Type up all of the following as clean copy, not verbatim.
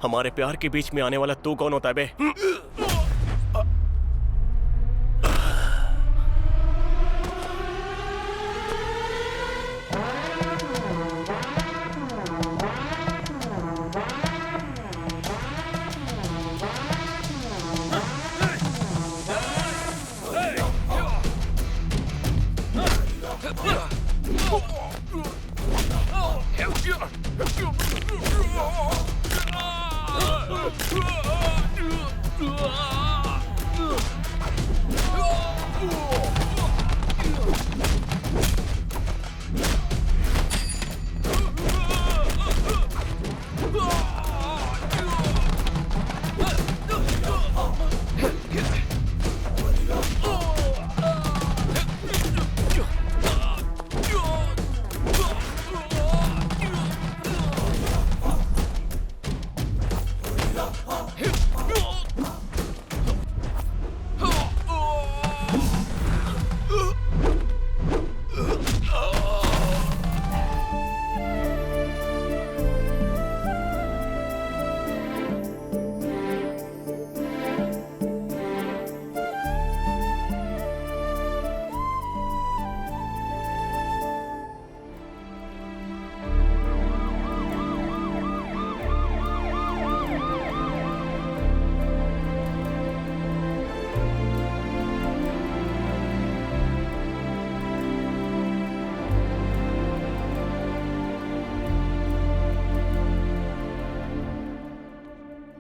हमारे प्यार के बीच में आने वाला तू कौन होता है बे?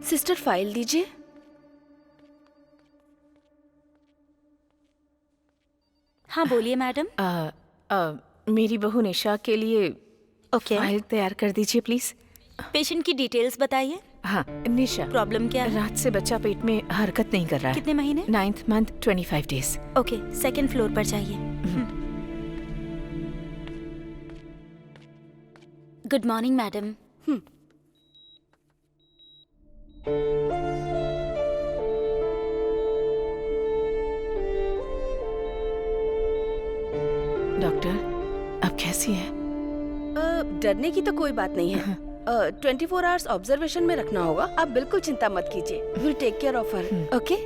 सिस्टर फाइल दीजिए। हाँ बोलिए मैडम। मेरी बहू निशा के लिए ओके। फाइल तैयार कर दीजिए प्लीज। पेशेंट की डिटेल्स बताइए। हाँ निशा, प्रॉब्लम क्या है? रात से बच्चा पेट में हरकत नहीं कर रहा है। कितने महीने? 9th month 25 days। Okay, second floor पर जाइए। Good morning madam. डॉक्टर अब कैसी है? डरने की तो कोई बात नहीं है। 24 आवर्स ऑब्जर्वेशन में रखना होगा। आप बिल्कुल चिंता मत कीजिए। Will take care of her. Okay?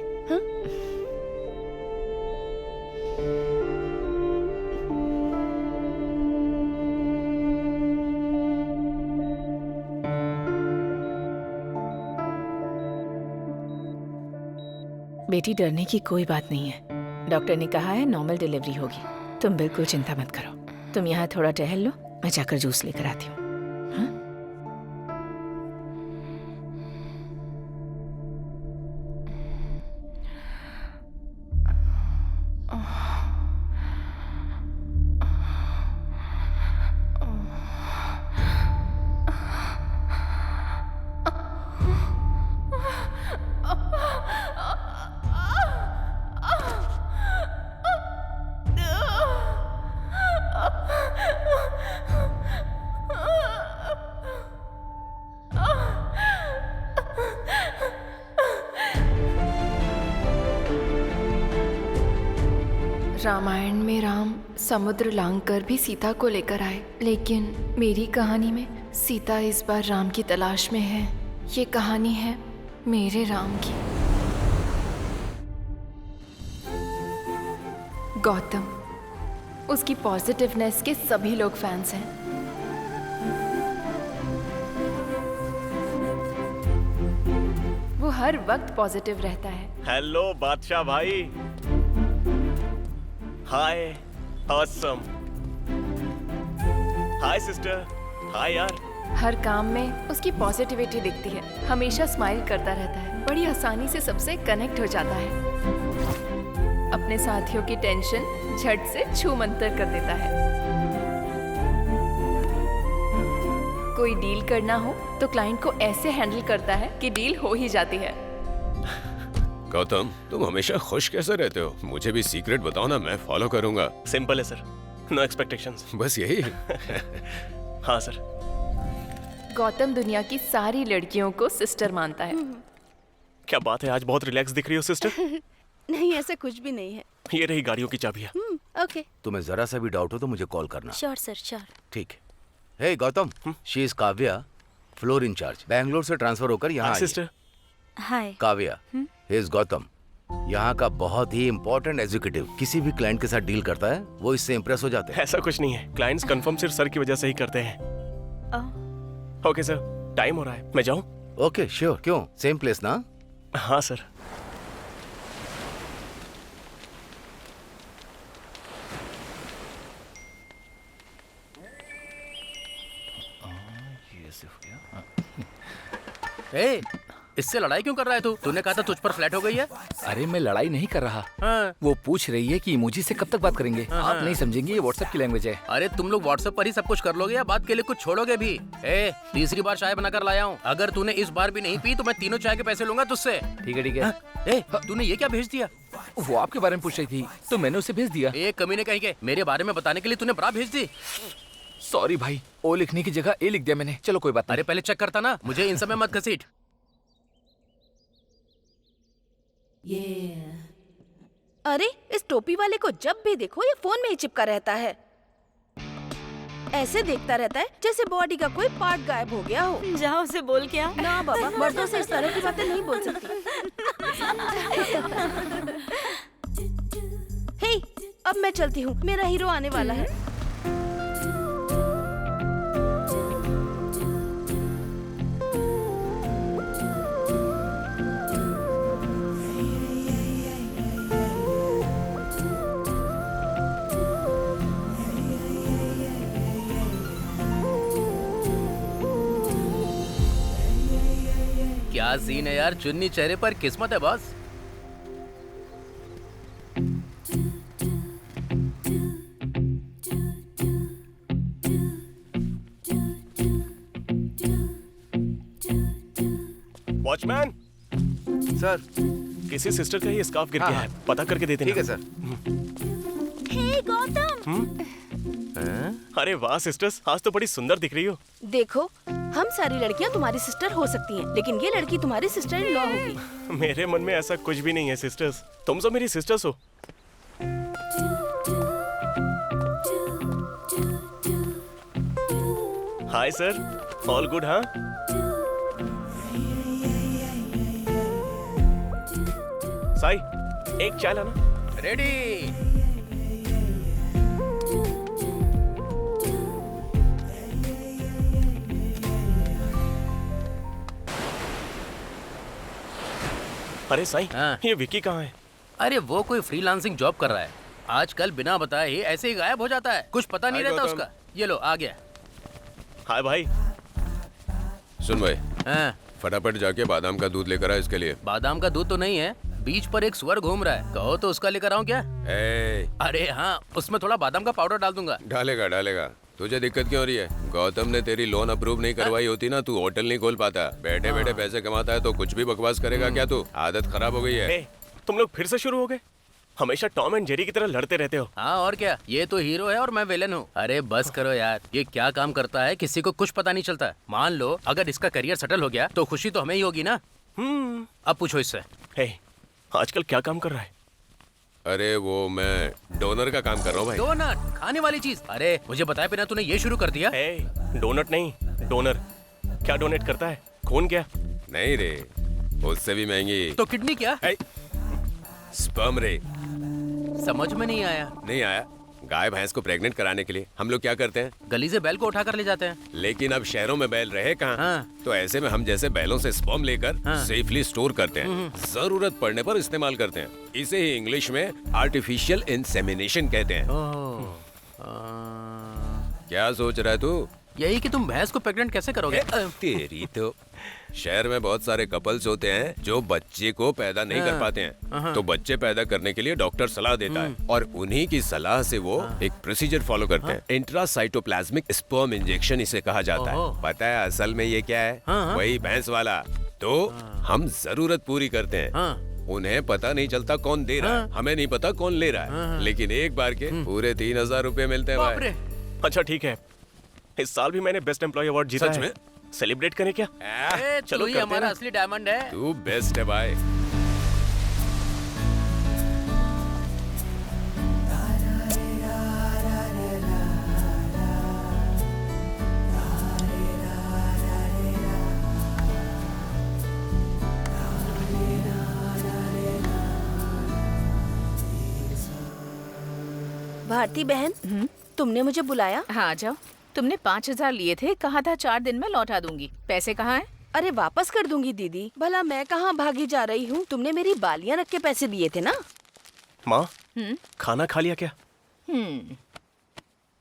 बेटी डरने की कोई बात नहीं है। डॉक्टर ने कहा है नॉर्मल डिलीवरी होगी। तुम बिल्कुल चिंता मत करो। तुम यहाँ थोड़ा टहल लो, मैं जाकर जूस लेकर आती हूँ। रामायण में राम समुद्र लांघकर भी सीता को लेकर आए, लेकिन मेरी कहानी में सीता इस बार राम की तलाश में है। ये कहानी है मेरे राम की। गौतम, उसकी पॉजिटिवनेस के सभी लोग फैंस हैं। वो हर वक्त पॉजिटिव रहता है। हेलो बादशाह भाई। हाय ऑसम। हाय सिस्टर। हाय यार। हर काम में उसकी पॉजिटिविटी दिखती है। हमेशा स्माइल करता रहता है। बड़ी आसानी से सबसे कनेक्ट हो जाता है। अपने साथियों की टेंशन झट से छू मंतर कर देता है। कोई डील करना हो तो क्लाइंट को ऐसे हैंडल करता है कि डील हो ही जाती है। गौतम, तुम हमेशा खुश कैसे रहते हो? मुझे भी सीक्रेट बताओ ना, मैं फॉलो करूंगा। सिंपल है सर, नो एक्सपेक्टेशंस। बस यही? हाँ सर। गौतम दुनिया की सारी लड़कियों को सिस्टर मानता है। क्या बात है, आज बहुत रिलैक्स दिख रही हो सिस्टर। नहीं, ऐसा कुछ भी नहीं है। ये रही गाड़ियों की चाबियाँ। ओके। तुम्हें जरा सा भी डाउट हो तो मुझे कॉल करना। Sure sir, sure. ठीक है। Hey Gautam, she is Kavya. Floor incharge, Bangalore से ट्रांसफर होकर यहाँ आई है। Sister hi. Kavya, he is Gautam, यहाँ का बहुत ही इम्पोर्टेंट एग्जीक्यूटिव। किसी भी क्लाइंट के साथ डील करता है वो इससे इम्प्रेस हो जाते हैं। ऐसा कुछ नहीं है, क्लाइंट्स कंफर्म सिर्फ सर की वजह से ही करते हैं। ओके सर, टाइम हो रहा है, मैं जाऊं? ओके श्योर, क्यों? सेम प्लेस ना? हाँ सर। ए, इससे लड़ाई क्यों कर रहा है तू? तूने कहा था तुझ पर फ्लैट हो गई है। अरे मैं लड़ाई नहीं कर रहा। हाँ। वो पूछ रही है कि इमोजी से कब तक बात करेंगे। आप नहीं समझेंगे, ये व्हाट्सएप की लैंग्वेज है। अरे तुम लोग व्हाट्सएप पर ही सब कुछ कर लोगे या बात के लिए कुछ छोड़ोगे भी? ए, तीसरी बार चाय बनाकर लाया हूँ, अगर तूने इस बार भी नहीं पी तो मैं तीनों चाय के पैसे लूंगा तुझसे। ठीक है ठीक है। ए, तूने ये क्या भेज दिया? वो आपके बारे में पूछ रही थी तो मैंने उसे भेज दिया। एक कमीने कहीं के मेरे बारे में बताने के लिए तूने बड़ा भेज दी। सॉरी भाई, ओ लिखने की जगह ए लिख दिया मैंने। चलो कोई बात नहीं। अरे पहले चेक करता ना, मुझे इन समय मत घसीट। अरे इस टोपी वाले को जब भी देखो ये फोन में ही चिपका रहता है। ऐसे देखता रहता है जैसे बॉडी का कोई पार्ट गायब हो गया हो। जाओ उसे बोल के आओ। ना बाबा, मर्दों से इस तरह की बातें नहीं बोल सकती। हे, अब मैं चलती हूँ, मेरा हीरो आने वाला है। क्या सीन है यार, चुन्नी चेहरे पर, किस्मत है बॉस। Watchman sir. किसी सिस्टर का ही स्कार्फ गिर गया है, पता करके दे देना। ठीक है सर। हे गौतम। अरे वाह सिस्टर्स, आज तो बड़ी सुंदर दिख रही हो। देखो, हम सारी लड़कियां तुम्हारी सिस्टर हो सकती हैं, लेकिन ये लड़की तुम्हारी सिस्टर इन लॉ होगी। मेरे मन में ऐसा कुछ भी नहीं है सिस्टर्स, तुम सब मेरी सिस्टर्स हो। Hi sir, all good? हाँ साई, एक चाय लाना। रेडी। अरे साई, हाँ। ये विकी कहाँ है? अरे वो कोई फ्रीलांसिंग जॉब कर रहा है, आजकल बिना बताए ही ऐसे ही गायब हो जाता है, कुछ पता नहीं हाय रहता गौतम। उसका। ये लो आ गया। हाय भाई। सुन भाई, हाँ, फटाफट जाके बादाम का दूध लेकर आ इसके लिए। बादाम का दूध तो नहीं है, बीच पर एक सुअर घूम रहा है, कहो तो उसका लेकर आऊं क्या? अरे हाँ, उसमें थोड़ा बादाम का पाउडर डाल दूंगा। डालेगा डालेगा। तुझे दिक्कत क्यों हो रही है? गौतम ने तेरी लोन अप्रूव नहीं करवाई होती ना, तू होटल नहीं खोल पाता। बैठे बैठे पैसे कमाता है तो कुछ भी बकवास करेगा क्या तू? आदत खराब हो गई है। ए, तुम लोग फिर से शुरू हो गए? हमेशा टॉम एंड जेरी की तरह लड़ते रहते हो। हाँ और क्या, ये तो हीरो है और मैं विलेन हूँ। अरे बस करो यार, ये क्या काम करता है किसी को कुछ पता नहीं चलता। मान लो अगर इसका करियर सेटल हो गया तो खुशी तो हमें ही होगी ना। अब पूछो इससे। हे, आजकल क्या काम कर रहा है? अरे वो मैं डोनर का काम कर रहा हूँ भाई। डोनट, खाने वाली चीज। अरे मुझे बताए बिना तूने ये शुरू कर दिया? ए, डोनट नहीं, डोनर। क्या डोनेट करता है? खून क्या? नहीं रे, उससे भी महंगी। तो किडनी क्या? स्पर्म रे। समझ में नहीं आया। नहीं आया? गाय भैंस को प्रेग्नेंट कराने के लिए हम लोग क्या करते हैं? गली से बैल को उठाकर ले जाते हैं। लेकिन अब शहरों में बैल रहे कहाँ? हाँ। तो ऐसे में हम जैसे बैलों से स्पर्म लेकर सेफली स्टोर करते हैं, जरूरत पड़ने पर इस्तेमाल करते हैं। इसे ही इंग्लिश में आर्टिफिशियल इंसेमिनेशन कहते हैं। क्या सोच रहा है तू? यही कि तुम भैंस को प्रेग्नेंट कैसे करोगे? तेरी तो। शहर में बहुत सारे कपल्स होते हैं जो बच्चे को पैदा नहीं कर पाते हैं, तो बच्चे पैदा करने के लिए डॉक्टर सलाह देता है और उन्हीं की सलाह से वो एक प्रोसीजर फॉलो करते हैं। इंट्रासाइटोप्लाज्मिक स्पर्म इंजेक्शन इसे कहा जाता है। पता है असल में ये क्या है? वही भैंस वाला। तो हम जरूरत पूरी करते हैं। उन्हें पता नहीं चलता कौन दे रहा है, हमें नहीं पता कौन ले रहा है, लेकिन एक बार के पूरे 3000 रुपए मिलते हैं भाई। अच्छा ठीक है, इस साल भी मैंने बेस्ट एम्प्लॉय अवार्ड जीता है। सच में? सेलिब्रेट करें क्या? चलो ये हमारा असली डायमंड है। तू बेस्ट है भाई। भारती बहन, तुमने मुझे बुलाया? हाँ, आ जाओ। तुमने 5,000 लिए थे, कहा था 4 दिन में लौटा दूंगी। पैसे कहाँ हैं? अरे वापस कर दूंगी दीदी। भला मैं कहाँ भागी जा रही हूँ? तुमने मेरी बालियाँ रख के पैसे दिए थे ना? माँ, खाना खा लिया क्या?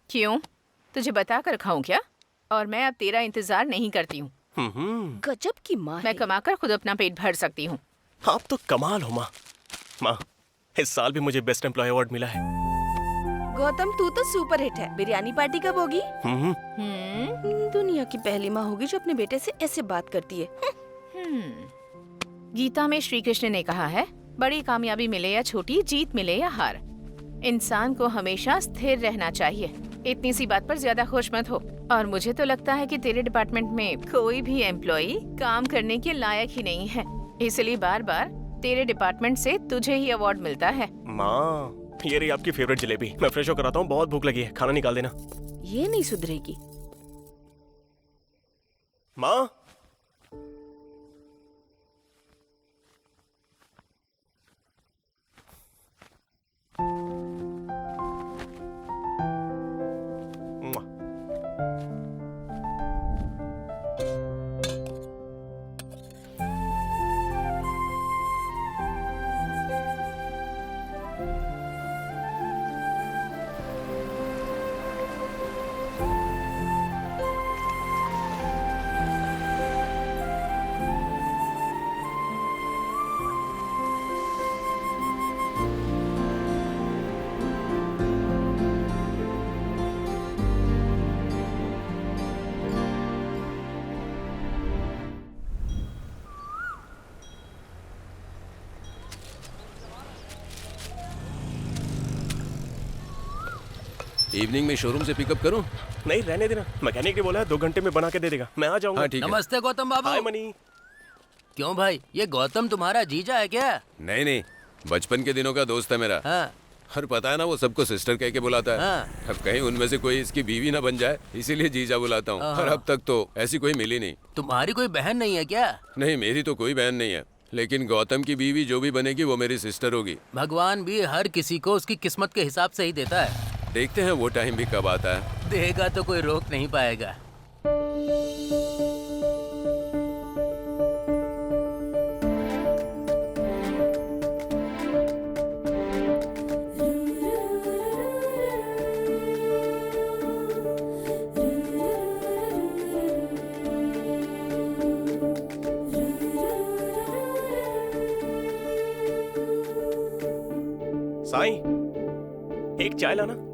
क्यों? तुझे बता कर खाऊं क्या? और मैं अब तेरा इंतजार नहीं करती हूँ। गजब की माँ मैं है। कमाकर खुद अपना पेट भर सकती हूँ। आप तो कमाल हो माँ। माँ, इस साल भी मुझे बेस्ट एम्प्लॉय अवार्ड मिला है। गौतम, तू तो सुपर हिट है। बिरयानी पार्टी कब होगी? दुनिया की पहली माँ होगी जो अपने बेटे से ऐसे बात करती है। गीता में श्री कृष्ण ने कहा है, बड़ी कामयाबी मिले या छोटी, जीत मिले या हार, इंसान को हमेशा स्थिर रहना चाहिए। इतनी सी बात पर ज्यादा खुश मत हो। और मुझे तो लगता है कि तेरे डिपार्टमेंट में कोई भी एम्प्लॉई काम करने के लायक ही नहीं है, इसलिए बार बार तेरे डिपार्टमेंट से तुझे ही अवार्ड मिलता है। माँ, ये रही आपकी फेवरेट जलेबी। मैं फ्रेश होकर आता हूँ, बहुत भूख लगी है, खाना निकाल देना। ये नहीं सुधरेगी। माँ, इवनिंग में शोरूम से पिकअप करूं? नहीं रहने देना, मैकेनिक ने बोला है 2 घंटे में बना के दे देगा। मैं आ जाऊंगा। हाँ ठीक है। नमस्ते गौतम हाय बाबू। मनी। क्यों भाई, ये गौतम तुम्हारा जीजा है क्या? नहीं नहीं, बचपन के दिनों का दोस्त है मेरा। हाँ। और पता है ना, वो सबको सिस्टर कह के बुलाता है। हाँ। अब कहीं उनमें से कोई इसकी बीवी ना बन जाए, इसीलिए जीजा बुलाता हूँ। और अब तक तो ऐसी कोई मिली नहीं। तुम्हारी कोई बहन नहीं है क्या? नहीं, मेरी तो कोई बहन नहीं है, लेकिन गौतम की बीवी जो भी बनेगी वो मेरी सिस्टर होगी। भगवान भी हर किसी को उसकी किस्मत के हिसाब से ही देता है। देखते हैं वो टाइम भी कब आता है। देगा तो कोई रोक नहीं पाएगा। साईं, एक चाय लाना।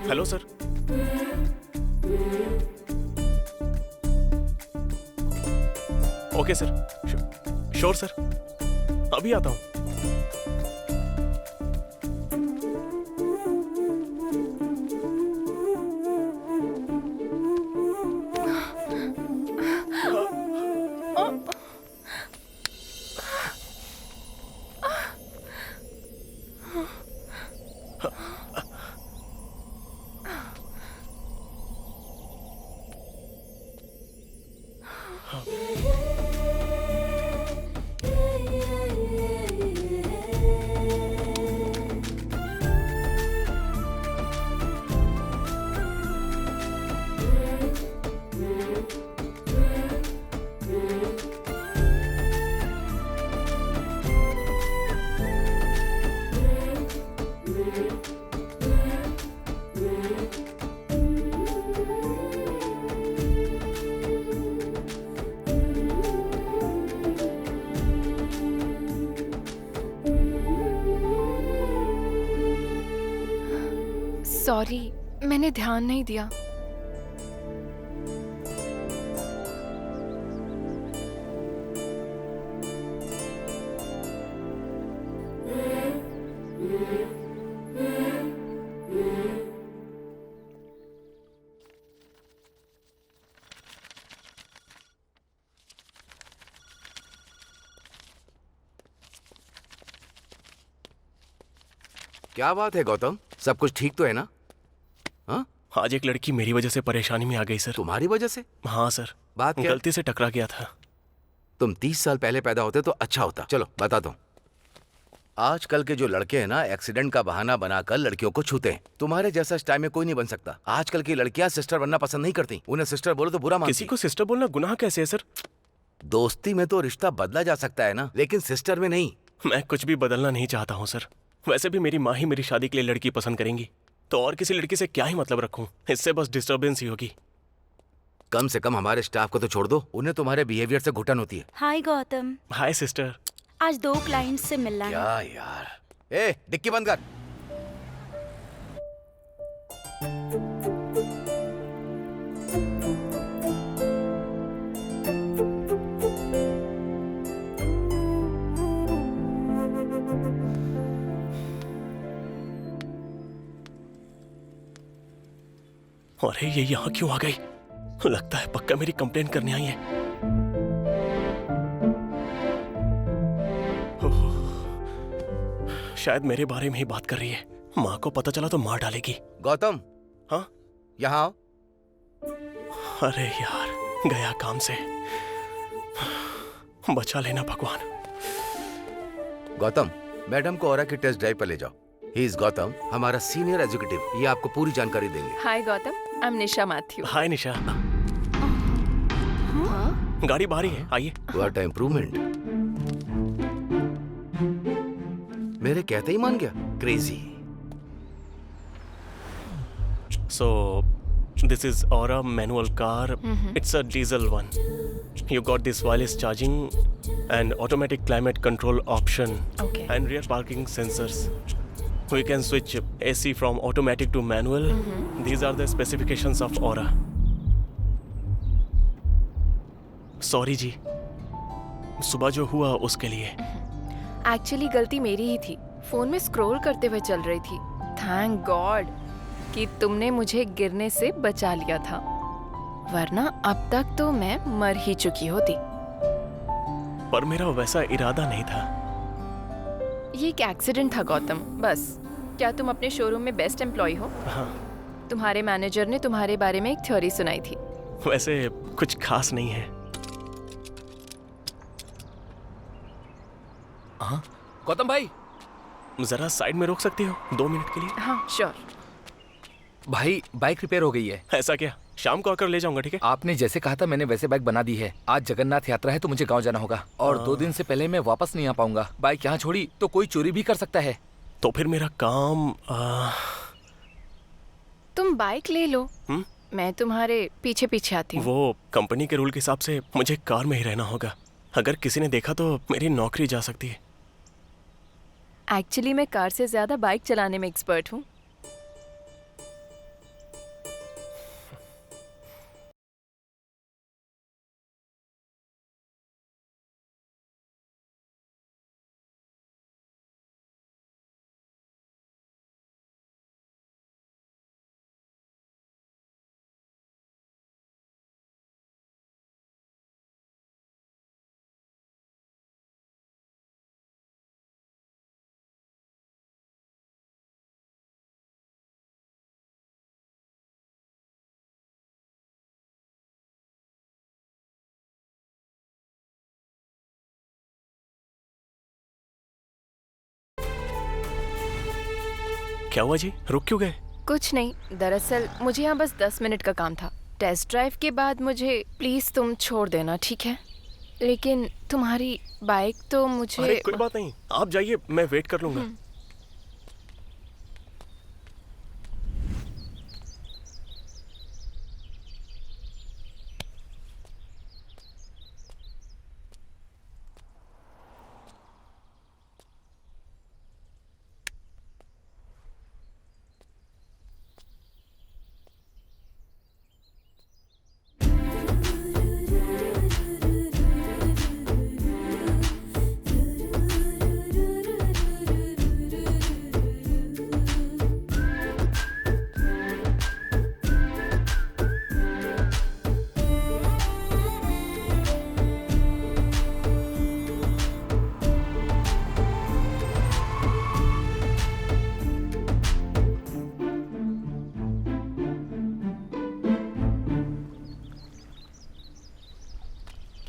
Hello sir. Okay sir, sure sir, अभी आता हूँ। सॉरी, मैंने ध्यान नहीं दिया। क्या बात है गौतम, सब कुछ ठीक तो है ना? हाँ, आज एक लड़की मेरी वजह से परेशानी में आ गई सर। तुम्हारी वजह से? हाँ सर, बात क्या? गलती से टकरा गया था। तुम 30 साल पहले पैदा होते तो अच्छा होता। चलो बताता हूँ। आजकल के जो लड़के हैं ना, एक्सीडेंट का बहाना बनाकर लड़कियों को छूते हैं। तुम्हारे जैसा इस टाइम में कोई नहीं बन सकता। आजकल की लड़कियां सिस्टर बनना पसंद नहीं करती। उन्हें सिस्टर बोलो तो बुरा मानती। किसी को सिस्टर बोलना गुनाह कैसे है सर? दोस्ती में तो रिश्ता बदला जा सकता है ना, लेकिन सिस्टर में नहीं। मैं कुछ भी बदलना नहीं चाहता हूँ सर। वैसे भी मेरी माँ ही मेरी शादी के लिए लड़की पसंद करेंगी, तो और किसी लड़की से क्या ही मतलब रखूं? इससे बस डिस्टर्बेंस ही होगी। कम से कम हमारे स्टाफ को तो छोड़ दो, उन्हें तुम्हारे बिहेवियर से घुटन होती है। हाय गौतम, हाय सिस्टर। आज 2 क्लाइंट्स से मिलना है। क्या यार, ए डिक्की बंद कर। अरे ये यहाँ क्यों आ गई? लगता है पक्का मेरी कंप्लेंट करने आई है। शायद मेरे बारे में ही बात कर रही है। माँ को पता चला तो मार डालेगी। गौतम, हाँ यहाँ आओ। अरे यार, गया काम से। बचा लेना भगवान। गौतम, मैडम को ऑरा की टेस्ट ड्राइव पर ले जाओ। ही इज गौतम, हमारा सीनियर एग्जीक्यूटिव। ये आपको पूरी जानकारी देंगे। Hi Gautam, I am Nisha Mathew. Hi Nisha. गाड़ी बाहर ही है, आइए। What improvement. मेरे कहते ही मान गया। Crazy. So, this is Aura manual car. It's a diesel one. You got this wireless charging and automatic climate control option. Okay. And rear parking sensors. We can switch AC from automatic to manual. These are the specifications of Aura. Sorry जी, सुबह जो हुआ उसके लिए। Actually गलती मेरी ही थी। Phone में scroll करते हुए चल रही थी। थैंक गॉड कि तुमने मुझे गिरने से बचा लिया था, वरना अब तक तो मैं मर ही चुकी होती। पर मेरा वैसा इरादा नहीं था। ये एक एक्सीडेंट था गौतम, बस। क्या तुम अपने शोरूम में बेस्ट एम्प्लॉय हो? हाँ। तुम्हारे मैनेजर ने तुम्हारे बारे में एक थ्योरी सुनाई थी। वैसे कुछ खास नहीं है। हाँ गौतम भाई, जरा साइड में रोक सकती हो 2 मिनट के लिए? हाँ श्योर। भाई बाइक रिपेयर हो गई है। ऐसा क्या? शाम को आकर ले जाऊंगा, ठीक है? आपने जैसे कहा था मैंने वैसे बाइक बना दी है। आज जगन्नाथ यात्रा है तो मुझे गांव जाना होगा और 2 दिन से पहले मैं वापस नहीं आ पाऊंगा। बाइक यहाँ छोड़ी तो कोई चोरी भी कर सकता है। तो फिर मेरा काम तुम बाइक ले लो। मैं तुम्हारे पीछे पीछे आती हूँ। वो कंपनी के रूल के हिसाब से मुझे कार में ही रहना होगा। अगर किसी ने देखा तो मेरी नौकरी जा सकती है। एक्चुअली मैं कार से ज्यादा बाइक चलाने में एक्सपर्ट हूँ। क्या हुआ जी, रुक क्यों गए? कुछ नहीं, दरअसल मुझे यहाँ बस 10 मिनट का काम था। टेस्ट ड्राइव के बाद मुझे प्लीज तुम छोड़ देना, ठीक है? लेकिन तुम्हारी बाइक तो मुझे। अरे कोई बात नहीं, आप जाइए, मैं वेट कर लूंगा।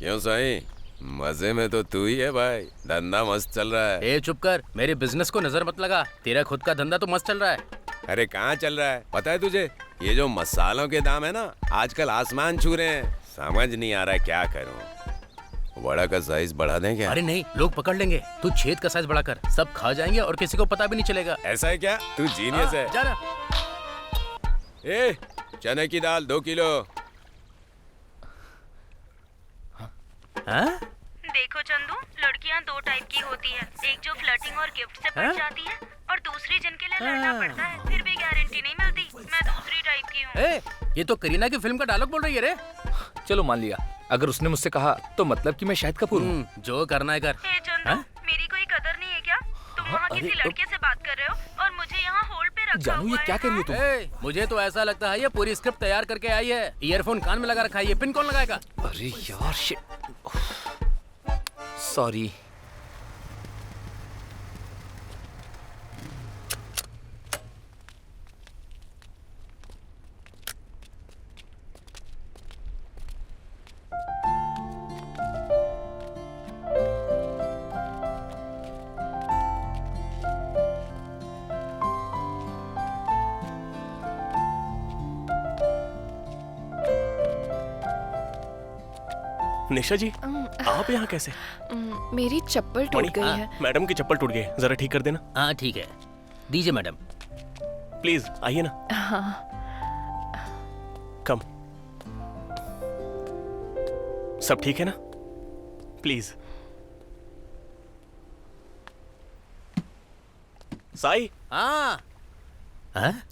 क्यों साईं, मजे में तो तू ही है भाई, धंधा मस्त चल रहा है। ए चुप कर, मेरे बिजनेस को नजर मत लगा। तेरा खुद का धंधा तो मस्त चल रहा है। अरे कहाँ चल रहा है पता है तुझे? ये जो मसालों के दाम है ना, आजकल आसमान छू रहे हैं। समझ नहीं आ रहा है क्या करूं। वड़ा का साइज बढ़ा दें क्या? अरे नहीं, लोग पकड़ लेंगे। तू छेद का साइज बढ़ाकर, सब खा जाएंगे और किसी को पता भी नहीं चलेगा। ऐसा है क्या? तू जीनियस है। जा ना। ए, चने की दाल 2 किलो। हाँ? देखो चंदू, लड़कियां 2 टाइप की होती है, एक जो फ्लर्टिंग और गिफ्ट से पड़ जाती है और दूसरी जिनके लिए लड़ना पड़ता है फिर भी गारंटी नहीं मिलती। मैं दूसरी टाइप की हूँ। ए, ये तो करीना की फिल्म का डायलॉग बोल रही है रे। चलो मान लिया, अगर उसने मुझसे कहा तो मतलब कि मैं शाहिद कपूर हूँ। जो करना है कर। ए चंदू, मेरी कोई कदर नहीं है क्या? तुम वहाँ किसी लड़के से बात कर रहे हो और मुझे यहाँ होल्ड पे रखा जानू, ये हुआ क्या है। कर रही हो तुम? ए, मुझे तो ऐसा लगता है ये पूरी स्क्रिप्ट तैयार करके आई है। ईयरफोन कान में लगा रखा है, ये पिन कौन लगाएगा? अरे यार शिट, सॉरी। निशा जी, आप यहाँ कैसे? मेरी चप्पल टूट मणि, गई है। मैडम की चप्पल टूट गई है, जरा ठीक कर देना हाँ ठीक है, दीजिए मैडम। प्लीज। आइए ना। कम। सब ठीक है ना? प्लीज। साई। हाँ,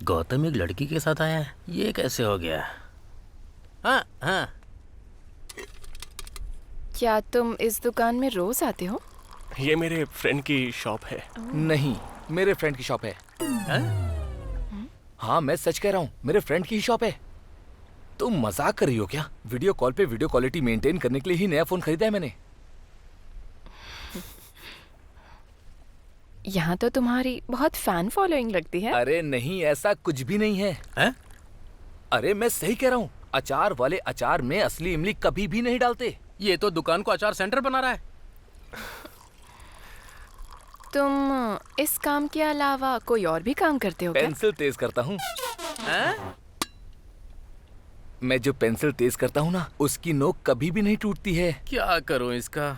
गौतम एक लड़की के साथ आया है, ये कैसे हो गया? हाँ हाँ। क्या तुम इस दुकान में रोज आते हो? ये मेरे फ्रेंड की शॉप है। नहीं, मेरे फ्रेंड की शॉप है। हाँ मैं सच कह रहा हूँ, मेरे फ्रेंड की ही शॉप है। तुम मजाक कर रही हो क्या? वीडियो कॉल पे वीडियो क्वालिटी मेंटेन करने के लिए ही नया फोन खरीदा है मैंने। यहाँ तो तुम्हारी बहुत फैन फॉलोइंग लगती है। अरे नहीं, ऐसा कुछ भी नहीं है। अरे मैं सही कह रहा हूँ, अचार वाले अचार में असली इमली कभी भी नहीं डालते। ये तो दुकान को अचार सेंटर बना रहा है। तुम इस काम के अलावा कोई और भी काम करते हो क्या? पेंसिल तेज करता हूँ। मैं जो पेंसिल तेज करता हूँ ना, उसकी नोक कभी भी नहीं टूटती है। क्या करूँ इसका?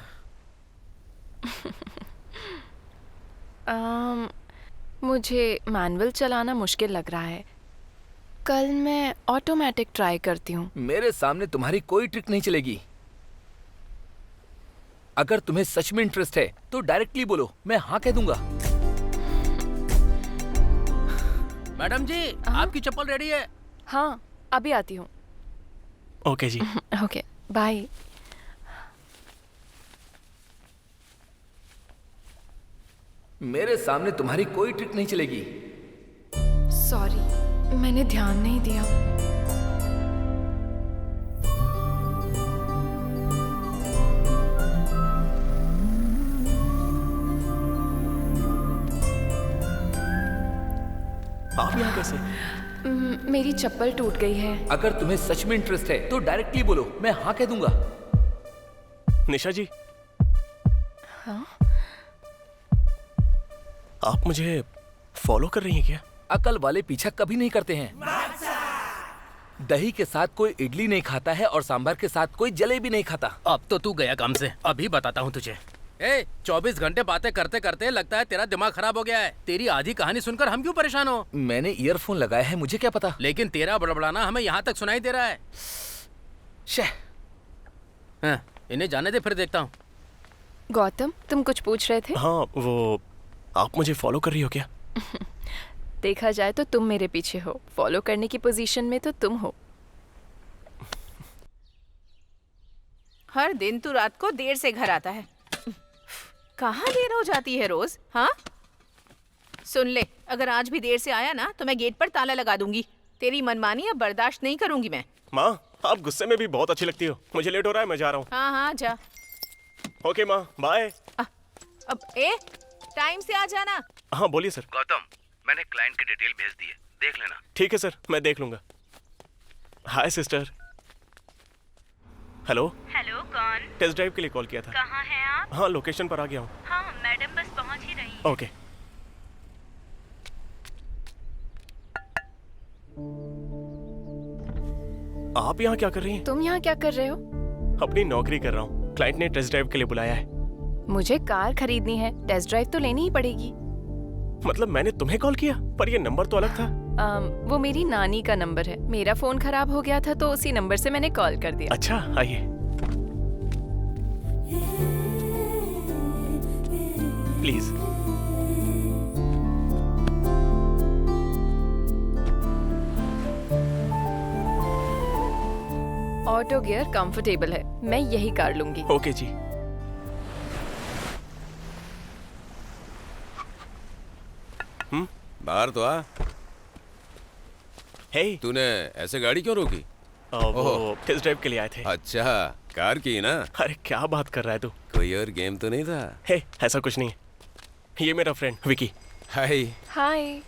मुझे मैनुअल चलाना मुश्किल लग रहा है। कल मैं ऑटोमेटिक ट्राई करती हूँ। मेरे सामने तुम्हारी कोई ट्रिक नहीं चलेगी। अगर तुम्हें सच में इंटरेस्ट है तो डायरेक्टली बोलो, मैं हाँ कह दूंगा। मैडम जी, आपकी चप्पल रेडी है। हाँ, अभी आती हूँ। ओके जी। Okay, bye. मेरे सामने तुम्हारी कोई ट्रिक नहीं चलेगी। सॉरी, मैंने ध्यान नहीं दिया। आप यहाँ कैसे? मेरी चप्पल टूट गई है। अगर तुम्हें सच में इंटरेस्ट है तो डायरेक्टली बोलो, मैं हाँ कह दूंगा। निशा जी। हाँ? आप मुझे फॉलो कर रही हैं क्या? अकल वाले पीछा कभी नहीं करते हैं। दही के साथ कोई इडली नहीं खाता है और सांभर के साथ कोई जलेबी नहीं खाता। अब तो तू गया काम से, अभी बताता हूँ तुझे। 24 घंटे बातें करते करते लगता है तेरा दिमाग खराब हो गया है। तेरी आधी कहानी सुनकर हम क्यों परेशान हो? मैंने ईयरफोन लगाया है, मुझे क्या पता। लेकिन तेरा बड़बड़ाना हमें यहाँ तक सुनाई दे रहा है। हाँ, इन्हें जाने दे, फिर देखता हूँ। गौतम, तुम कुछ पूछ रहे थे? हाँ, वो आप मुझे फॉलो कर रही हो क्या? देखा जाए तो तुम मेरे पीछे हो, फॉलो करने की पोजीशन में तो तुम हो। हर दिन तू रात को देर से घर आता है। कहाँ देर हो जाती है रोज? हाँ, सुन ले, अगर आज भी देर से आया ना तो मैं गेट पर ताला लगा दूंगी। तेरी मनमानी अब बर्दाश्त नहीं करूंगी मैं। माँ, आप गुस्से में भी बहुत अच्छी लगती हो। मुझे लेट हो रहा है, मैं जा रहा हूँ। हाँ हाँ जा। ओके माँ, बाय। अब टाइम से आ जाना। हाँ बोलिए सर। गौतम, मैंने क्लाइंट की डिटेल भेज दी है, देख लेना। ठीक है सर, मैं देख लूंगा। हाय सिस्टर। हेलो। हेलो हेलो, कौन? टेस्ट ड्राइव के लिए कॉल किया था। कहाँ हैं आप? हाँ, लोकेशन पर आ गया हूँ। हाँ, मैडम बस पहुँच ही रही हैं। ओके। आप यहाँ क्या कर रही हैं? तुम यहाँ क्या कर रहे हो? अपनी नौकरी कर रहा हूँ। क्लाइंट ने टेस्ट ड्राइव के लिए बुलाया है। मुझे कार खरीदनी है, टेस्ट ड्राइव तो लेनी ही पड़ेगी। मतलब मैंने तुम्हें कॉल किया, पर ये नंबर तो अलग था। वो मेरी नानी का नंबर है। मेरा फोन खराब हो गया था तो उसी नंबर से मैंने कॉल कर दिया। अच्छा, आइए। प्लीज। ऑटो गियर कंफर्टेबल है, मैं यही कार लूंगी। ओके जी। बाहर तो आ। हे, तूने ऐसे गाड़ी क्यों रोकी? वो टेस्ट ड्राइव के लिए आए थे। अच्छा, कार की ना? अरे क्या बात कर रहा है तू? कोई और गेम तो नहीं था? हे, ऐसा कुछ नहीं है। ये मेरा फ्रेंड विकी। हाय। हाय।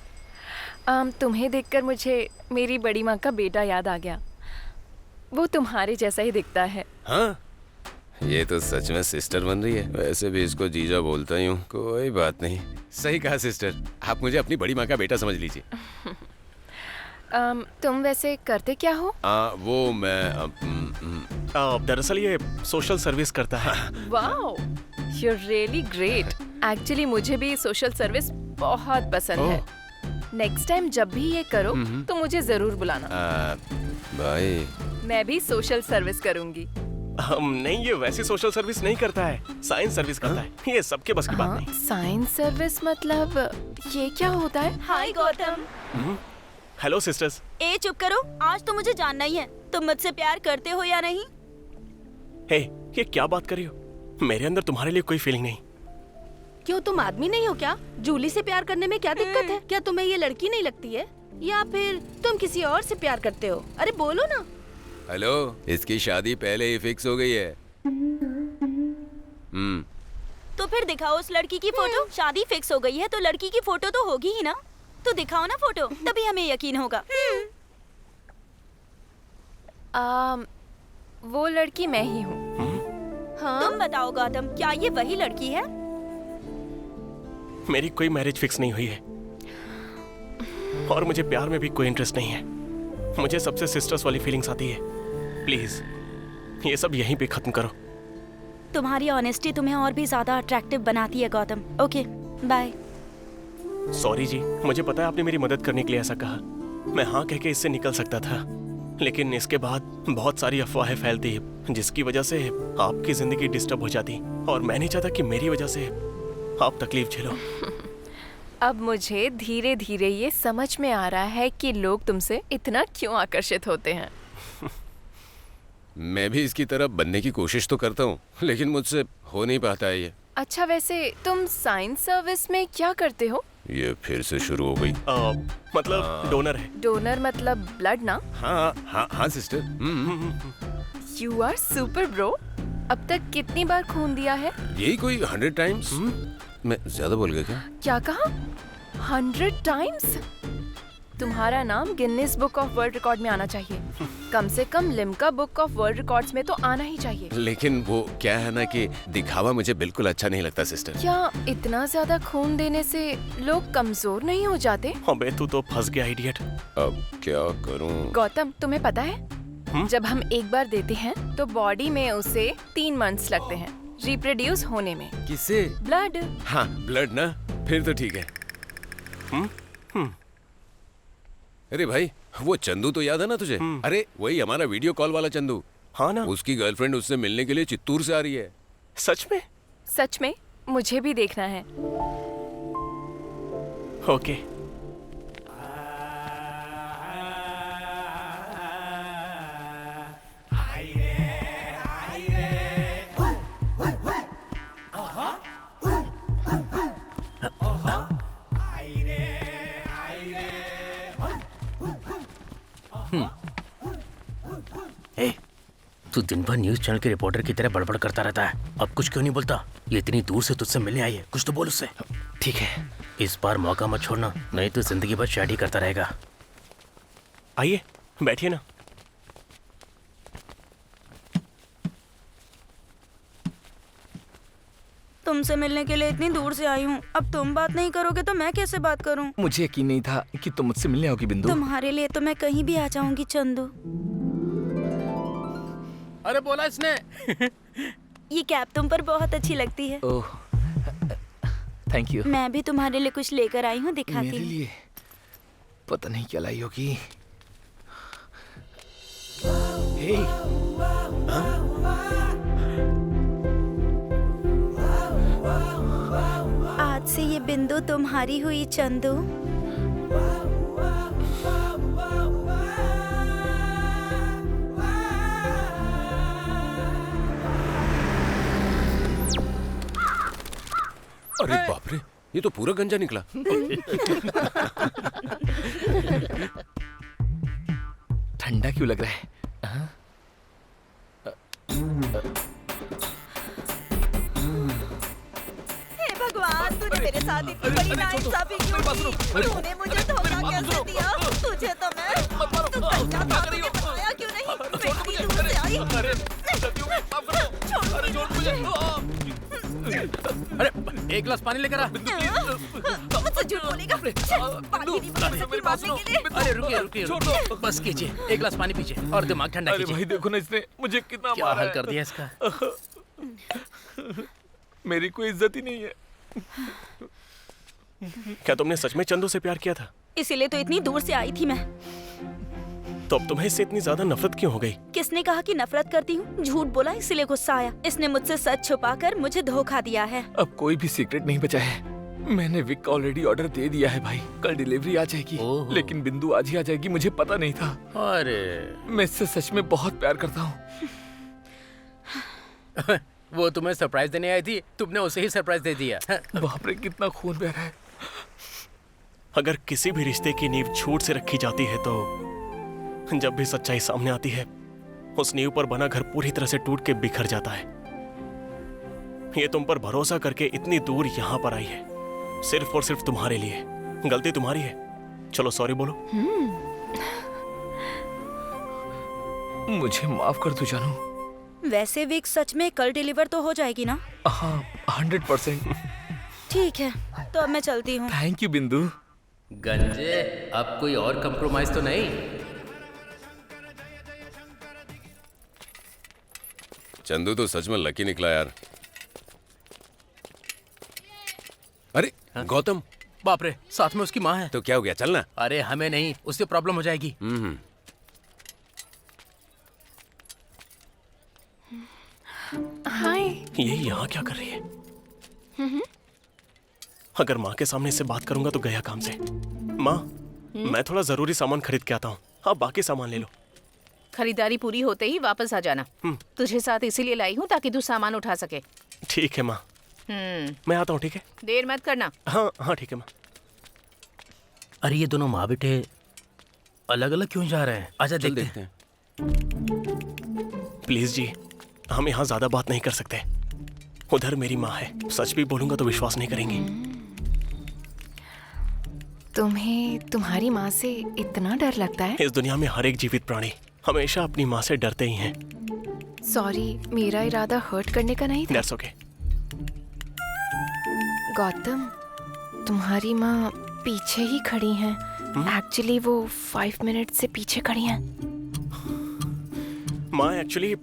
तुम्हें देखकर मुझे मेरी बड़ी माँ का बेटा याद आ गया। वो तुम्हारे जैसा ही दिखता है। हाँ, ये तो सच में सिस्टर बन रही है। वैसे भी इसको जीजा बोलता ही हूँ। कोई बात नहीं। सही कहा सिस्टर, आप मुझे अपनी बड़ी माँ का बेटा समझ लीजिए। तुम वैसे करते क्या हो? वो मैं दरअसल ये सोशल सर्विस करता है। Wow, you are really great. Actually मुझे भी सोशल सर्विस बहुत पसंद है। नेक्स्ट टाइम जब भी ये करो तो मुझे जरूर बुलाना। भाई, मैं भी सोशल सर्विस करूंगी। नहीं, ये वैसी सोशल सर्विस नहीं करता है, साइंस सर्विस करता है। ये सबके बस की बात नहीं। साइंस सर्विस मतलब ये क्या होता है? हाय गौतम। Hello sisters. ए चुप करो, आज तो मुझे जानना ही है, तुम मुझसे प्यार करते हो या नहीं? हे, ये क्या बात कर रही हो? मेरे अंदर तुम्हारे लिए कोई फीलिंग नहीं। क्यों, तुम आदमी नहीं हो क्या? जूली से प्यार करने में क्या दिक्कत है? क्या तुम्हें ये लड़की नहीं लगती है, या फिर तुम किसी और से प्यार करते हो? अरे बोलो ना। हेलो, इसकी शादी पहले ही फिक्स हो गई है। तो फिर दिखाओ उस लड़की की फोटो। शादी फिक्स हो गई है तो लड़की की फोटो तो होगी ही ना। तो दिखाओ ना फोटो, तभी हमें यकीन होगा। वो लड़की मैं ही हूँ। हाँ? तुम बताओ गौतम, क्या ये वही लड़की है? मेरी कोई मैरिज फिक्स नहीं हुई है और मुझे प्यार में भी कोई इंटरेस्ट नहीं है। मुझे सबसे सिस्टर्स वाली फीलिंग्स आती है। प्लीज ये सब यहीं पे खत्म करो। तुम्हारी ऑनेस्टी तुम्हें और भी ज्यादा अट्रैक्टिव बनाती है गौतम। Okay, bye. सॉरी जी, मुझे पता है आपने मेरी मदद करने के लिए ऐसा कहा। मैं हाँ कह के इससे निकल सकता था, लेकिन इसके बाद बहुत सारी अफवाहें फैलती जिसकी वजह से आपकी जिंदगी डिस्टर्ब हो जाती और मैं नहीं चाहता कि मेरी वजह से आप तकलीफ झेलो। अब मुझे धीरे धीरे ये समझ में आ रहा है कि लोग तुमसे इतना क्यों आकर्षित होते हैं। मैं भी इसकी तरफ बनने की कोशिश तो करता हूँ, लेकिन मुझसे हो नहीं पाता है ये। अच्छा, वैसे तुम साइंस सर्विस में क्या करते हो? ये फिर से शुरू हो गई। मतलब डोनर है। डोनर मतलब ब्लड ना? हाँ हाँ हाँ sister. You are super bro. अब तक कितनी बार खून दिया है? यही कोई 100 टाइम्स। मैं ज्यादा बोल गया क्या? क्या कहा? 100 टाइम्स? तुम्हारा नाम Guinness book of world record में आना चाहिए। कम से कम Limca book of world records में तो आना ही चाहिए। लेकिन वो क्या है ना कि दिखावा मुझे बिल्कुल अच्छा नहीं लगता सिस्टर। क्या इतना ज्यादा खून देने से लोग कमजोर नहीं हो जाते? अबे तू तो फंस गया इडियट। अब क्या करूं? गौतम, तुम्हें पता है जब हम एक बार देते हैं तो बॉडी में उसे 3 मंथ्स लगते हैं रिप्रोड्यूस होने में। किसे? ब्लड। हाँ, ब्लड ना, फिर तो ठीक है। अरे भाई, वो चंदू तो याद है ना तुझे? अरे वही हमारा वीडियो कॉल वाला चंदू। हाँ ना। उसकी गर्लफ्रेंड उससे मिलने के लिए चित्तूर से आ रही है। सच में? सच में, मुझे भी देखना है। ओके। तू दिन भर न्यूज चैनल के रिपोर्टर की तरह बड़बड़ करता रहता है, अब कुछ क्यों नहीं बोलता? ये इतनी दूर से तुझसे मिलने आई है, कुछ तो बोल उससे। ठीक है, इस बार मौका मत छोड़ना, नहीं तो जिंदगी भर चैट ही करता रहेगा। आइए बैठिए ना। तुमसे मिलने के लिए इतनी दूर से आई हूँ। अब तुम बात नहीं करोगे तो मैं कैसे बात करूँ? मुझे यकीन नहीं था कि तुम मुझसे मिलने आओगी बिंदु। तुम्हारे लिए तो मैं कहीं भी आ जाऊंगी चंदू। अरे बोला इसने। ये कैप तुम पर बहुत अच्छी लगती है। ओह, थैंक यू। मैं भी तुम्हारे लिए कुछ लेकर आई हूँ, दिखाती मेरे हूँ। लिए पता नहीं क्या लाई होगी। हे, आज से ये बिंदु तुम्हारी हुई चंदू। अरे बाप रे, ये तो पूरा गंजा निकला। ठंडा क्यों लग रहा है? हे भगवान, तूने मेरे साथ इतनी बड़ी नाइंसाफी क्यों की? तूने मुझे धोखा कैसे दिया? तुझे तो मैं तू कच्चा था, तुझे बताया क्यों नहीं? मैं इतनी दूर से आई। छोड़ मुझे। अरे एक गिलास पानी लेकर आ। मुझसे झूठ बोलेगा? पानी नहीं बचा सकती मारने के लिए। अरे रुकिए, बस कीजिए, एक गिलास पानी पीजिए और दिमाग ठंडा कीजिए। भाई देखो ना, इसने मुझे कितना क्या मारा हाल है। कर दिया इसका। मेरी कोई इज्जत ही नहीं है। क्या तुमने सच में चंदू से प्यार किया था? इसीलिए तो इतनी दूर से आई थी मैं। तो अब तुम्हें इससे इतनी ज्यादा नफरत क्यों हो गई? किसने कहा कि नफरत करती हूँ? झूठ बोला इसीलिए गुस्सा आया। इसने मुझसे सच छुपाकर मुझे धोखा दिया है। अब कोई भी सीक्रेट नहीं बचा है। मैंने विक का ऑलरेडी ऑर्डर दे दिया है भाई। कल डिलीवरी आ जाएगी, ओहो। लेकिन बिंदु आज ही आ जाएगी। मुझे पता नहीं था। अरे मैं इससे सच में बहुत प्यार करता हूँ। वो तुम्हें सरप्राइज देने आई थी, तुमने उसे ही सरप्राइज दे दिया। बाप रे, कितना खून बह रहा है। अगर किसी भी रिश्ते की नींव झूठ से रखी जाती है तो जब भी सच्चाई सामने आती है उस नींव पर बना घर पूरी तरह से टूट के बिखर जाता है। ये तुम पर भरोसा करके इतनी दूर यहाँ पर आई है सिर्फ और सिर्फ तुम्हारे लिए। गलती तुम्हारी है, चलो सॉरी बोलो। मुझे माफ कर दो जानू। वैसे वीक सच में कल डिलीवर तो हो जाएगी ना? हाँ, 100%। ठीक है, तो अब मैं चलती हूँ। थैंक यू बिंदु। गंजे, अब कोई और कंप्रोमाइज तो नहीं? चंदू तो सच में लकी निकला यार। अरे गौतम, बाप रे, साथ में उसकी माँ है। तो क्या हो गया, चलना। अरे हमें नहीं, उससे प्रॉब्लम हो जाएगी। हाय। ये यहाँ क्या कर रही है? अगर माँ के सामने इससे बात करूंगा तो गया काम से। माँ, मैं थोड़ा जरूरी सामान खरीद के आता हूँ, आप बाकी सामान ले लो। खरीदारी पूरी होते ही वापस आ जाना। तुझे साथ इसीलिए लाई हूँ ताकि तू सामान उठा सके। ठीक है माँ, मैं आता हूँ। ठीक है, देर मत करना। हाँ हाँ ठीक है माँ। अरे ये दोनों माँ बेटे अलग अलग क्यों जा रहे हैं? आजा देखते हैं। प्लीज जी, हम यहाँ ज्यादा बात नहीं कर सकते। उधर मेरी माँ है, सच भी बोलूंगा तो विश्वास नहीं करेंगी। तुम्हें तुम्हारी माँ से इतना डर लगता है? इस दुनिया में हर एक जीवित प्राणी हमेशा अपनी माँ से डरते ही हैं। सॉरी, मेरा इरादा हर्ट करने का नहीं था। That's okay. गौतम, तुम्हारी माँ पीछे ही खड़ी हैं। एक्चुअली वो 5 मिनट से पीछे खड़ी हैं। माँ एक्चुअली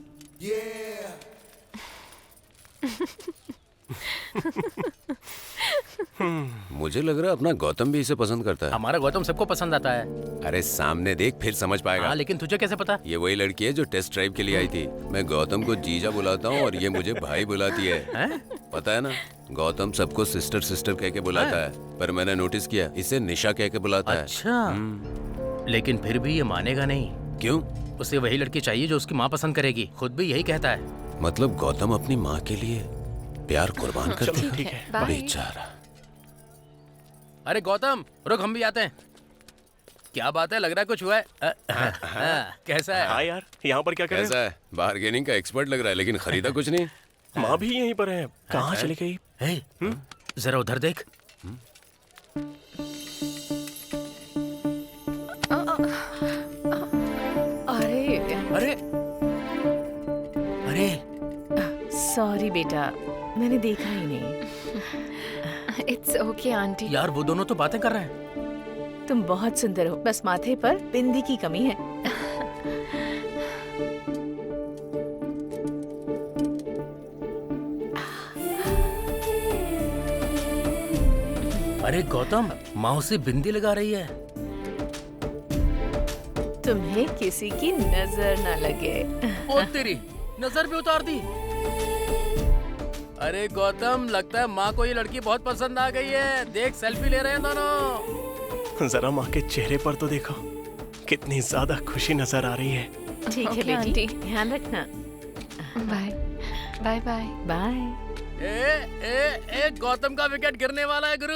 मुझे लग रहा है अपना गौतम भी इसे पसंद करता है। हमारा गौतम सबको पसंद आता है। अरे सामने देख, फिर समझ पाएगा। हाँ, लेकिन तुझे कैसे पता? ये वही लड़की है जो टेस्ट ड्राइव के लिए आई थी। मैं गौतम को जीजा बुलाता हूँ और ये मुझे भाई बुलाती है। पता है ना, गौतम सबको सिस्टर सिस्टर कह के बुलाता है, पर मैंने नोटिस किया इसे निशा कह के बुलाता है। अच्छा, लेकिन फिर भी ये मानेगा नहीं। क्यों? उसे वही लड़की चाहिए जो उसकी माँ पसंद करेगी। खुद भी यही कहता है। मतलब गौतम अपनी माँ के लिए प्यार कुर्बान कर चलो देगा। ठीक है। बाय। बेचारा। अरे गौतम रुक, हम भी आते हैं। क्या बात है, लग रहा है कुछ हुआ है। कैसा है? हाँ यार, यहाँ पर क्या कर रहे कैसा है? बार्गेनिंग का एक्सपर्ट लग रहा है, लेकिन खरीदा कुछ नहीं। हो? माँ भी यहीं पर है, कहाँ चली गई? हे, जरा उधर देख। अरे अरे अरे सॉरी बेटा, मैंने देखा ही नहीं। It's okay aunty. यार वो दोनों तो बातें कर रहे हैं। तुम बहुत सुंदर हो, बस माथे पर बिंदी की कमी है। अरे गौतम, मौसी बिंदी लगा रही है। तुम्हें किसी की नजर न लगे। ओ तेरी नजर भी उतार दी। अरे गौतम, लगता है माँ को ये लड़की बहुत पसंद आ गई है। देख सेल्फी ले रहे हैं दोनों। जरा माँ के चेहरे पर तो देखो, कितनी ज्यादा खुशी नजर आ रही है। ठीक है ओके, बेटी, आंटी। ध्यान रखना। Bye bye bye. बाय। ए गौतम का विकेट गिरने वाला है गुरु।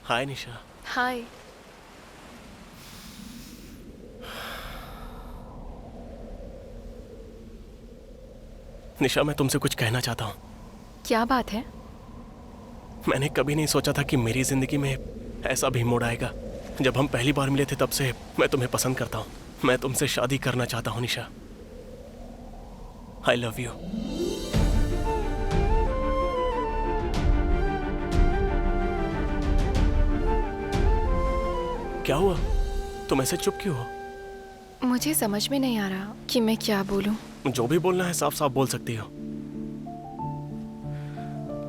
हाय निशा। हाय। निशा, मैं तुमसे कुछ कहना चाहता हूँ। क्या बात है? मैंने कभी नहीं सोचा था कि मेरी जिंदगी में ऐसा भी मोड़ आएगा। जब हम पहली बार मिले थे तब से मैं तुम्हें पसंद करता हूँ। मैं तुमसे शादी करना चाहता हूँ निशा। I love you. क्या हुआ? तुम ऐसे चुप क्यों हो? मुझे समझ में नहीं आ रहा कि मैं क्या बोलूं। जो भी बोलना है साफ साफ बोल सकती हो।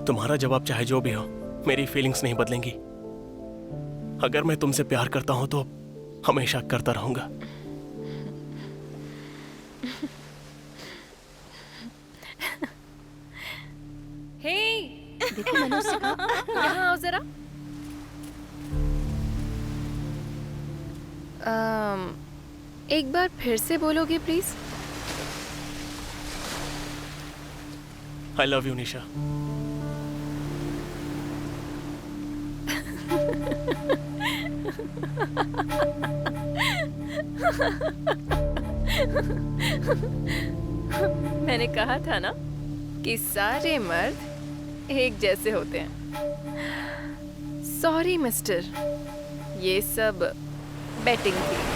तुम्हारा जवाब चाहे जो भी हो, मेरी फीलिंग्स नहीं बदलेंगी। अगर मैं तुमसे प्यार करता हूं तो हमेशा करता रहूंगा। हे, देखो मनुष्य का। यहाँ आओ जरा। एक बार फिर से बोलोगे प्लीज? आई लव यू निशा। मैंने कहा था ना कि सारे मर्द एक जैसे होते हैं। सॉरी मिस्टर, ये सब बैटिंग थी।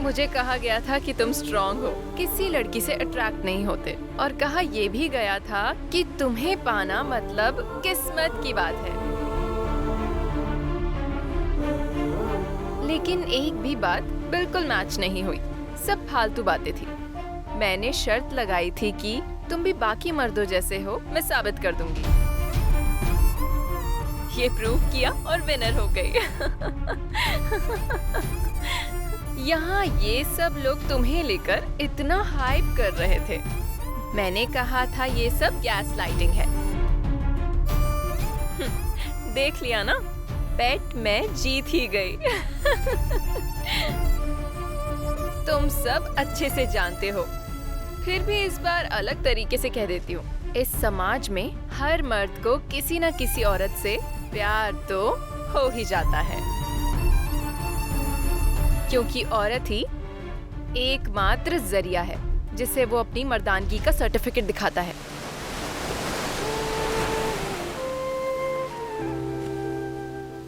मुझे कहा गया था कि तुम स्ट्रांग हो, किसी लड़की से अट्रैक्ट नहीं होते, और कहा यह भी गया था कि तुम्हें पाना मतलब किस्मत की बात है। लेकिन एक भी बात बिल्कुल मैच नहीं हुई, सब फालतू बातें थी। मैंने शर्त लगाई थी कि तुम भी बाकी मर्दों जैसे हो, मैं साबित कर दूंगी। ये प्रूव किया और विनर हो गई। यहाँ ये सब लोग तुम्हें लेकर इतना हाइप कर रहे थे। मैंने कहा था ये सब गैस लाइटिंग है। देख लिया ना, बेट मैं जीत ही गई। तुम सब अच्छे से जानते हो, फिर भी इस बार अलग तरीके से कह देती हूँ। इस समाज में हर मर्द को किसी न किसी औरत से प्यार तो हो ही जाता है, क्योंकि औरत ही एकमात्र जरिया है जिससे वो अपनी मर्दानगी का सर्टिफिकेट दिखाता है।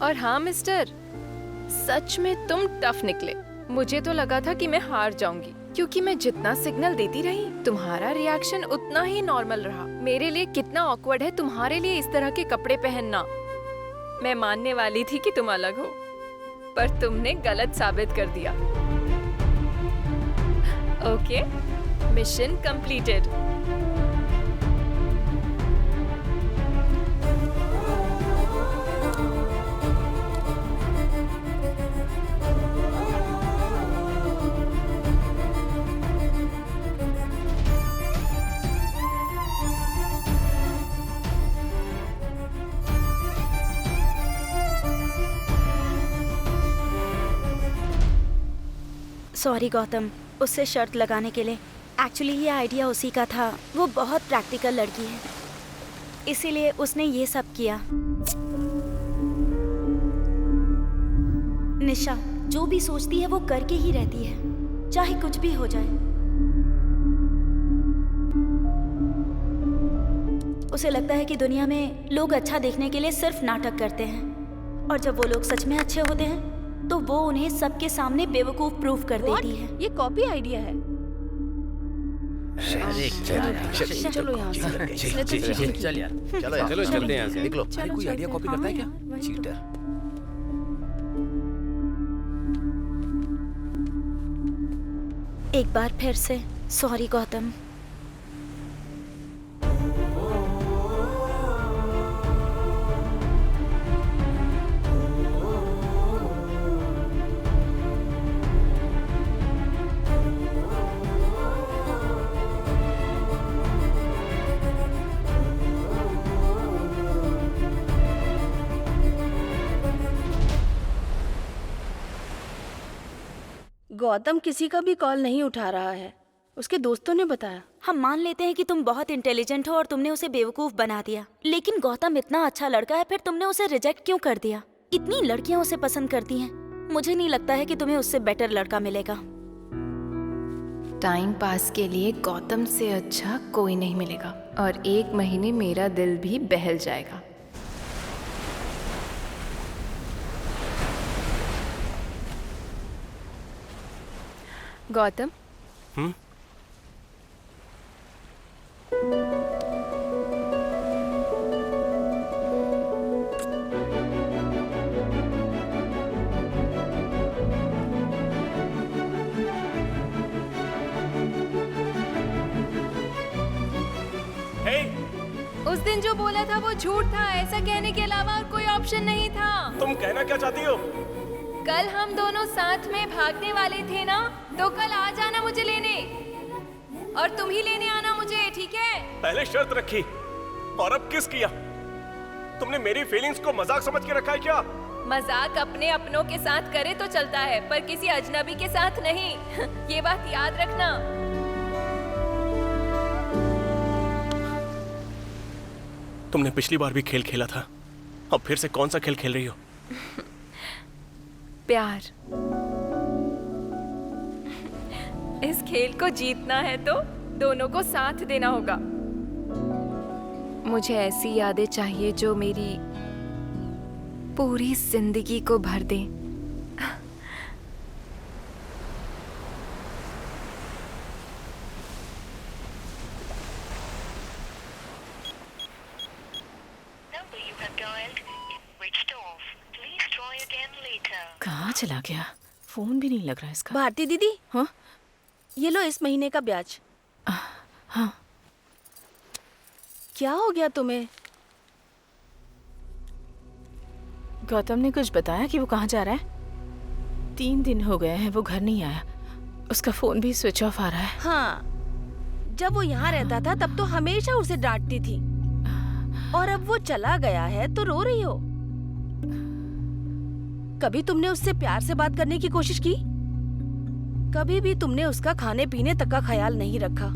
और हाँ मिस्टर, सच में तुम टफ निकले। मुझे तो लगा था कि मैं हार जाऊंगी, क्योंकि मैं जितना सिग्नल देती रही तुम्हारा रिएक्शन उतना ही नॉर्मल रहा। मेरे लिए कितना ऑकवर्ड है तुम्हारे लिए इस तरह के कपड़े पहनना। मैं मानने वाली थी कि तुम अलग हो, पर तुमने गलत साबित कर दिया। Okay, mission completed. Sorry Gautam, उससे शर्त लगाने के लिए। एक्चुअली ये आइडिया उसी का था। वो बहुत प्रैक्टिकल लड़की है, इसीलिए उसने ये सब किया। निशा जो भी सोचती है वो करके ही रहती है, चाहे कुछ भी हो जाए। उसे लगता है कि दुनिया में लोग अच्छा देखने के लिए सिर्फ नाटक करते हैं, और जब वो लोग सच में अच्छे होते हैं तो वो उन्हें सबके सामने बेवकूफ प्रूफ कर देती है। ये कॉपी आइडिया है। चलो यहाँ से। चल यार। चलो चलते हैं यहाँ से। निकलो। अरे कोई आइडिया कॉपी करता है क्या? चीटर। एक बार फिर से सॉरी गौतम। गौतम किसी का भी कॉल नहीं उठा रहा है, उसके दोस्तों ने बताया। हम मान लेते हैं कि तुम बहुत इंटेलिजेंट हो और तुमने उसे बेवकूफ बना दिया, लेकिन गौतम इतना अच्छा लड़का है, फिर तुमने उसे रिजेक्ट क्यों कर दिया? इतनी लड़कियां उसे पसंद करती हैं, मुझे नहीं लगता है कि तुम्हें उससे बेटर लड़का मिलेगा। टाइम पास के लिए गौतम से अच्छा कोई नहीं मिलेगा, और 1 महीने मेरा दिल भी बहल जाएगा। गौतम, उस दिन जो बोला था वो झूठ था। ऐसा कहने के अलावा और कोई ऑप्शन नहीं था। तुम कहना क्या चाहती हो? कल हम दोनों साथ में भागने वाले थे ना, तो कल आ जाना मुझे लेने, और तुम ही लेने आना मुझे, ठीक है? पहले शर्त रखी और अब किस किया? तुमने मेरी फीलिंग्स को मजाक समझ के रखा है क्या? मजाक अपने अपनों के साथ करे तो चलता है, पर किसी अजनबी के साथ नहीं। ये बात याद रखना। तुमने पिछली बार भी खेल खेला था, अब फिर से कौन सा खेल खेल रही हो? प्यार। इस खेल को जीतना है तो दोनों को साथ देना होगा। मुझे ऐसी यादें चाहिए जो मेरी पूरी जिंदगी को भर दें। कहाँ चला गया? फोन भी नहीं लग रहा इसका। भारती दीदी, हाँ ये लो इस महीने का ब्याज। हाँ। क्या हो गया तुम्हें? गौतम ने कुछ बताया कि वो कहाँ जा रहा है? 3 दिन हो गए हैं वो घर नहीं आया, उसका फोन भी स्विच ऑफ आ रहा है। हाँ, जब वो यहाँ रहता था तब तो हमेशा उसे डांटती थी, और अब वो चला गया है तो रो रही हो। कभी तुमने उससे प्यार से बात करने की कोशिश की? कभी भी तुमने उसका खाने पीने तक का ख्याल नहीं रखा,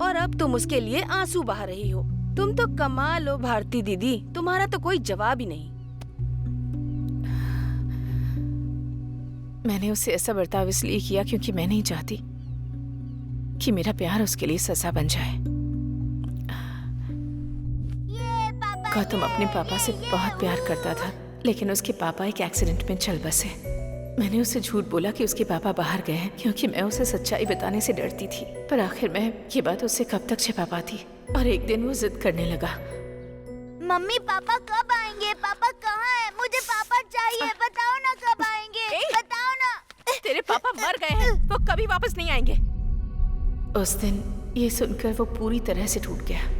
और अब तुम उसके लिए आंसू बहा रही हो। तुम तो कमाल हो भारती दीदी, तुम्हारा तो कोई जवाब ही नहीं। मैंने उससे ऐसा बर्ताव इसलिए किया क्योंकि मैं नहीं चाहती कि मेरा प्यार उसके लिए सजा बन जाए। गौतम अपने पापा से बहुत प्यार करता था, लेकिन उसके पापा एक एक्सीडेंट में चल बसे। मैंने उसे झूठ बोला कि उसके पापा बाहर गए हैं क्योंकि मैं उसे सच्चाई बताने से डरती थी। पर आखिर मैं ये बात उससे कब तक छिपा पाती। और एक दिन वो जिद करने लगा। मम्मी पापा कब आएंगे? पापा कहाँ है? मुझे पापा चाहिए, बताओ ना कब आएंगे, बताओ ना। तेरे पापा मर गए हैं, वो कभी वापस नहीं आएंगे। उस दिन ये सुनकर वो पूरी तरह से टूट गया।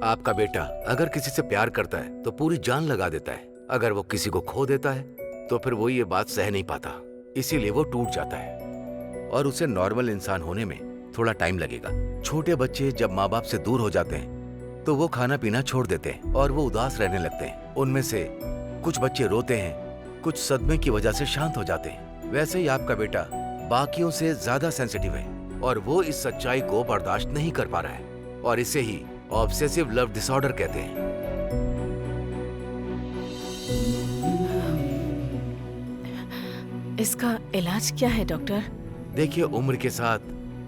आपका बेटा अगर किसी से प्यार करता है तो पूरी जान लगा देता है। अगर वो किसी को खो देता है तो फिर वो ये बात सह नहीं पाता, इसीलिए वो टूट जाता है और उसे नॉर्मल इंसान होने में थोड़ा टाइम लगेगा। छोटे बच्चे जब माँ बाप से दूर हो जाते हैं तो वो खाना पीना छोड़ देते हैं और वो उदास रहने लगते हैं। उनमें से कुछ बच्चे रोते हैं, कुछ सदमे की वजह से शांत हो जाते हैं। वैसे ही आपका बेटा बाकियों से ज्यादा सेंसिटिव है और वो इस सच्चाई को बर्दाश्त नहीं कर पा रहा है और इसे ही ऑब्सेसिव लव डिसऑर्डर कहते हैं। इसका इलाज क्या है डॉक्टर? देखिए, उम्र के साथ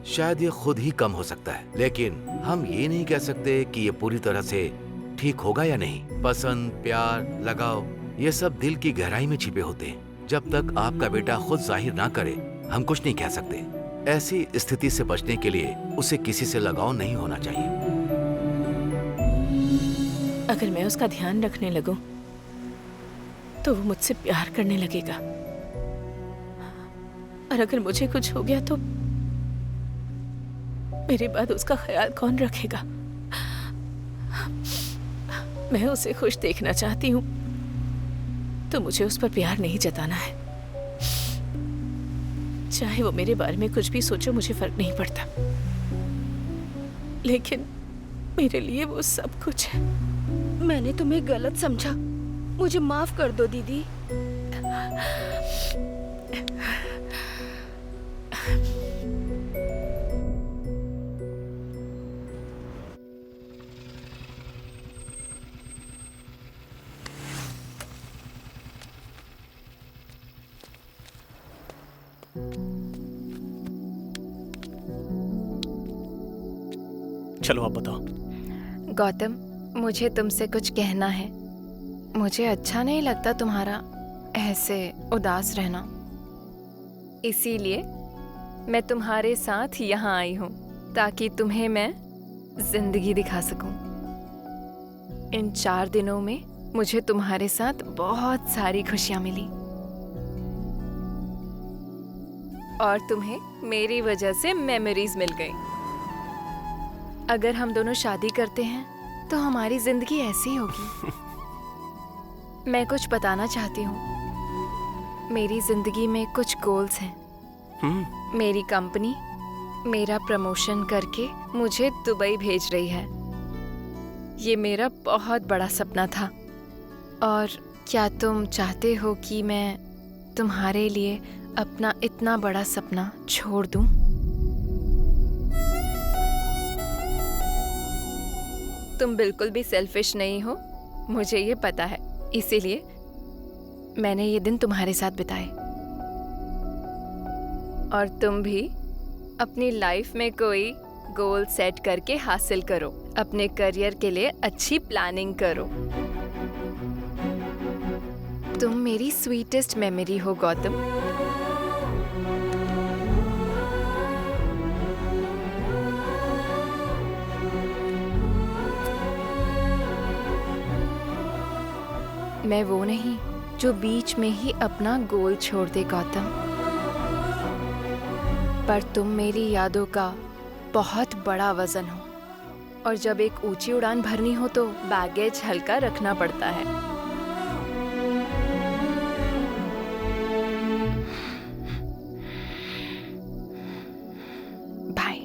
शायद ये खुद ही कम हो सकता है, लेकिन हम ये नहीं कह सकते कि ये पूरी तरह से ठीक होगा या नहीं। पसंद, प्यार, लगाव ये सब दिल की गहराई में छिपे होते हैं। जब तक आपका बेटा खुद जाहिर ना करे हम कुछ नहीं कह सकते। ऐसी स्थिति से बचने के लिए उसे किसी से लगाव नहीं होना चाहिए। अगर मैं उसका ध्यान रखने लगूं तो वो मुझसे प्यार करने लगेगा और अगर मुझे कुछ हो गया तो मेरे बाद उसका ख्याल कौन रखेगा? मैं उसे खुश देखना चाहती हूँ तो मुझे उस पर प्यार नहीं जताना है। चाहे वो मेरे बारे में कुछ भी सोचो, मुझे फर्क नहीं पड़ता, लेकिन मेरे लिए वो सब कुछ है। मैंने तुम्हें गलत समझा, मुझे माफ कर दो दीदी। चलो आप बताओ। गौतम, मुझे तुमसे कुछ कहना है। मुझे अच्छा नहीं लगता तुम्हारा ऐसे उदास रहना, इसीलिए मैं तुम्हारे साथ यहाँ आई हूँ ताकि तुम्हें मैं जिंदगी दिखा सकूं। इन 4 दिनों में मुझे तुम्हारे साथ बहुत सारी खुशियाँ मिली और तुम्हें मेरी वजह से मेमोरीज मिल गई। अगर हम दोनों शादी करते हैं तो हमारी जिंदगी ऐसी होगी। मैं कुछ बताना चाहती हूँ। मेरी जिंदगी में कुछ गोल्स हैं। मेरी कंपनी मेरा प्रमोशन करके मुझे दुबई भेज रही है। ये मेरा बहुत बड़ा सपना था और क्या तुम चाहते हो कि मैं तुम्हारे लिए अपना इतना बड़ा सपना छोड़ दूं? तुम बिल्कुल भी सेल्फिश नहीं हो, मुझे ये पता है, इसीलिए मैंने ये दिन तुम्हारे साथ बिताए। और तुम भी अपनी लाइफ में कोई गोल सेट करके हासिल करो। अपने करियर के लिए अच्छी प्लानिंग करो। तुम मेरी स्वीटेस्ट मेमोरी हो गौतम। मैं वो नहीं जो बीच में ही अपना गोल छोड़ दे गौतम, पर तुम मेरी यादों का बहुत बड़ा वजन हो और जब एक ऊंची उड़ान भरनी हो तो बैगेज हल्का रखना पड़ता है। बाय।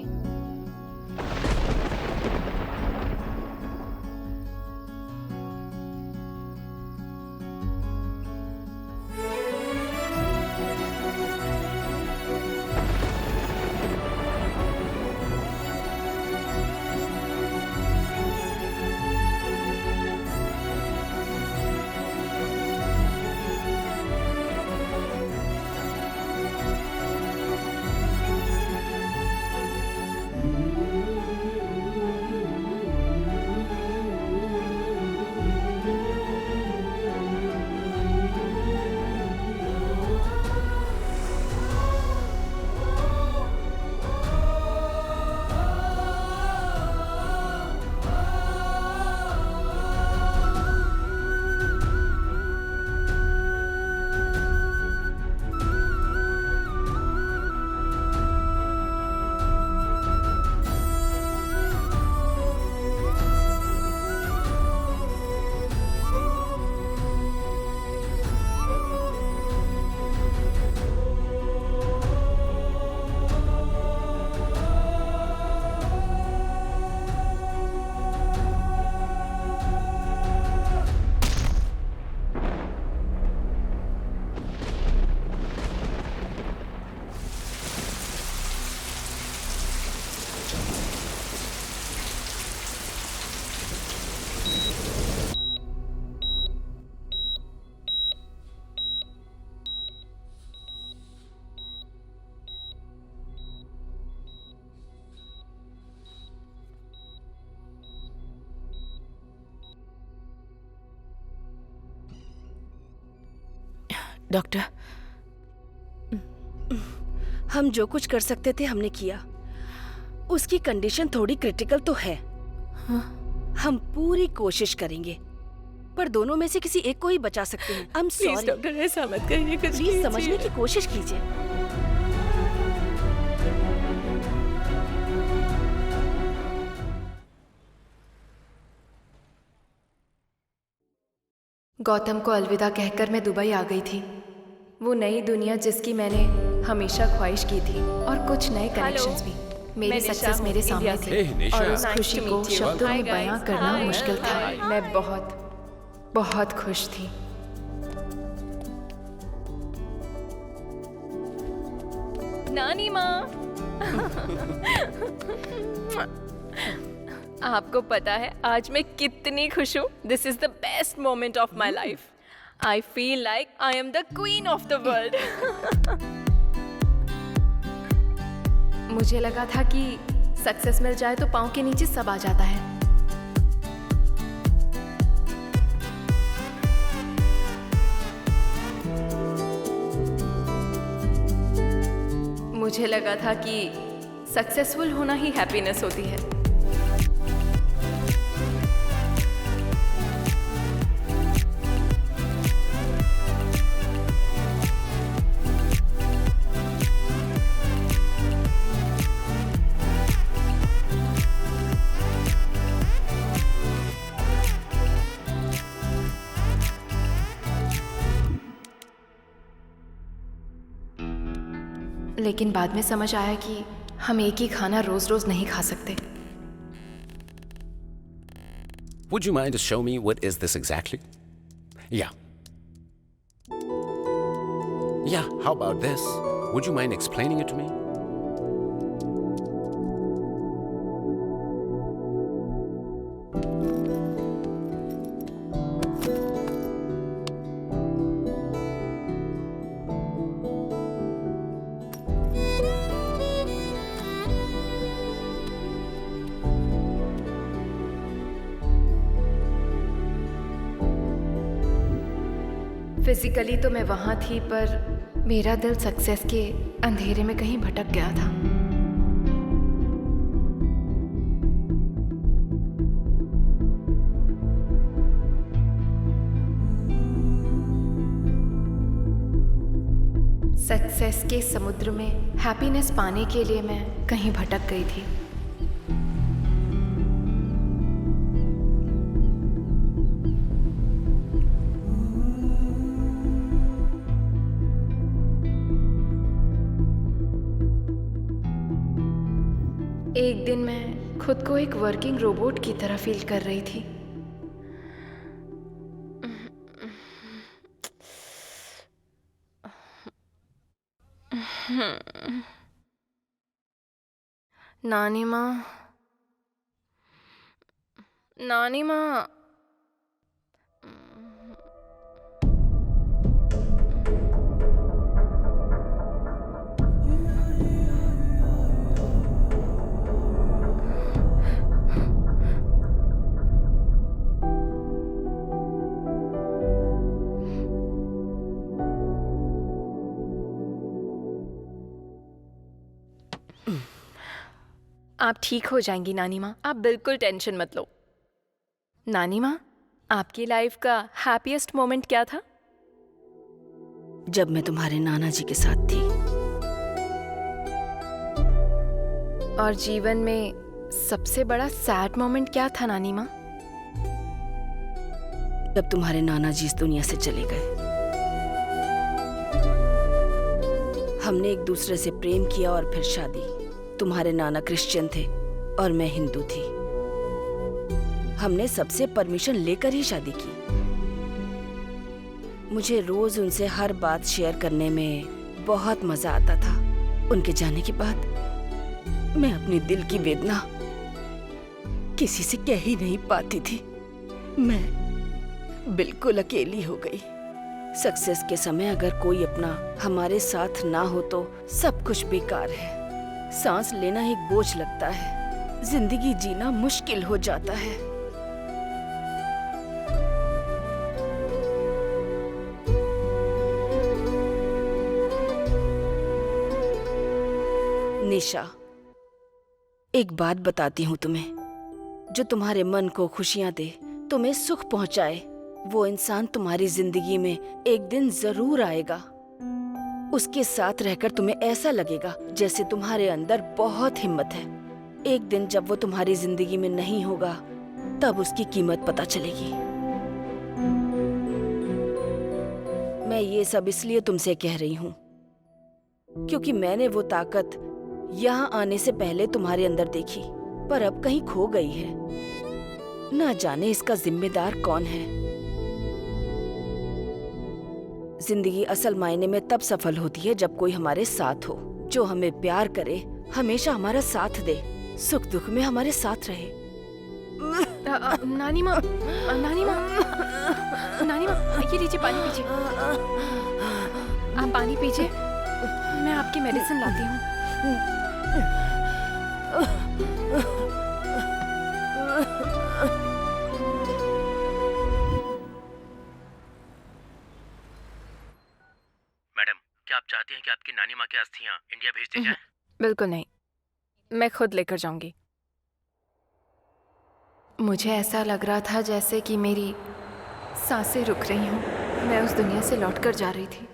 डॉक्टर, हम जो कुछ कर सकते थे हमने किया। उसकी कंडीशन थोड़ी क्रिटिकल तो है। हम पूरी कोशिश करेंगे, पर दोनों में से किसी एक को ही बचा सकते हैं। I'm sorry। डॉक्टर ऐसा मत करिए, कुछ प्लीज समझने की कोशिश कीजिए। गौतम को अलविदा कहकर मैं दुबई आ गई थी। वो नई दुनिया जिसकी मैंने हमेशा ख्वाहिश की थी, और कुछ नए कनेक्शंस भी। मेरी सक्सेस मेरे सामने थी और उस खुशी को शब्दों में बयां करना मुश्किल था। मैं बहुत बहुत खुश थी। नानी माँ आपको पता है आज मैं कितनी खुश हूँ। This is the best moment of my life. I feel like I am the queen of the world. मुझे लगा था कि सक्सेस मिल जाए तो पाँव के नीचे सब आ जाता है। मुझे लगा था कि सक्सेसफुल होना ही हैप्पीनेस होती है। लेकिन बाद में समझ आया कि हम एक ही खाना रोज रोज नहीं खा सकते। Would you mind to show me what is this exactly? Yeah. Yeah, how about this? Would you mind explaining it to me? Physically तो मैं वहाँ थी, पर मेरा दिल सक्सेस के अंधेरे में कहीं भटक गया था। सक्सेस के समुद्र में हैप्पीनेस पाने के लिए मैं कहीं भटक गई थी। एक दिन मैं खुद को एक वर्किंग रोबोट की तरह फील कर रही थी। नानी माँ, नानी माँ, आप ठीक हो जाएंगी नानी माँ, आप बिल्कुल टेंशन मत लो। नानी माँ, आपकी लाइफ का हैप्पीएस्ट मोमेंट क्या था? जब मैं तुम्हारे नाना जी के साथ थी। और जीवन में सबसे बड़ा सैड मोमेंट क्या था नानी माँ? जब तुम्हारे नाना जी इस दुनिया से चले गए। हमने एक दूसरे से प्रेम किया और फिर शादी। तुम्हारे नाना क्रिश्चियन थे और मैं हिंदू थी। हमने सबसे परमिशन लेकर ही शादी की। मुझे रोज उनसे हर बात शेयर करने में बहुत मजा आता था। उनके जाने के बाद मैं अपनी दिल की वेदना किसी से कह ही नहीं पाती थी। मैं बिल्कुल अकेली हो गई। सक्सेस के समय अगर कोई अपना हमारे साथ ना हो तो सब कुछ बेकार है। सांस लेना एक बोझ लगता है। जिंदगी जीना मुश्किल हो जाता है। निशा, एक बात बताती हूँ तुम्हें, जो तुम्हारे मन को खुशियाँ दे, तुम्हें सुख पहुँचाए, वो इंसान तुम्हारी जिंदगी में एक दिन जरूर आएगा। उसके साथ रहकर तुम्हें ऐसा लगेगा जैसे तुम्हारे अंदर बहुत हिम्मत है। एक दिन जब वो तुम्हारी जिंदगी में नहीं होगा, तब उसकी कीमत पता चलेगी। मैं ये सब इसलिए तुमसे कह रही हूँ क्योंकि मैंने वो ताकत यहाँ आने से पहले तुम्हारे अंदर देखी, पर अब कहीं खो गई है। ना जाने इसका जिम्मेदार कौन है। जिंदगी असल मायने में तब सफल होती है जब कोई हमारे साथ हो, जो हमें प्यार करे, हमेशा हमारा साथ दे, सुख दुख में हमारे साथ रहे। नानी माँ, नानी माँ, नानी माँ, ये लीजिए पानी पीजिए। आप पानी पीजिए, मैं आपकी मेडिसिन लाती हूँ। मैडम, क्या आप चाहती हैं कि आपकी नानी माँ की अस्थियाँ इंडिया भेज दी जाएं? बिल्कुल नहीं, मैं खुद लेकर जाऊंगी। मुझे ऐसा लग रहा था जैसे कि मेरी सांसें रुक रही हूँ। मैं उस दुनिया से लौट कर जा रही थी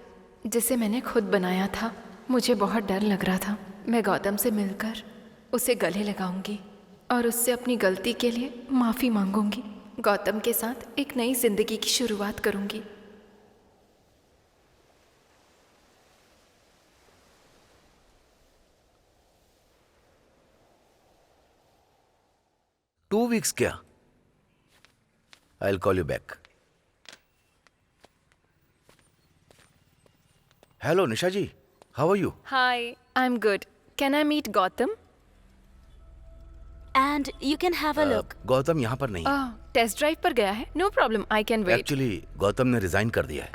जिसे मैंने खुद बनाया था। मुझे बहुत डर लग रहा था। मैं गौतम से मिलकर उसे गले लगाऊंगी और उससे अपनी गलती के लिए माफ़ी मांगूंगी। गौतम के साथ एक नई जिंदगी की शुरुआत करूंगी। टू वीक्स क्या? I will call you back. Hello Nisha ji, how are you? Hi, I am good. Can I meet Gautam? And you can have a look. Gautam यहाँ पर नहीं है। टेस्ट ड्राइव पर गया है। No problem, I can wait. Actually Gautam ने resign कर दिया है।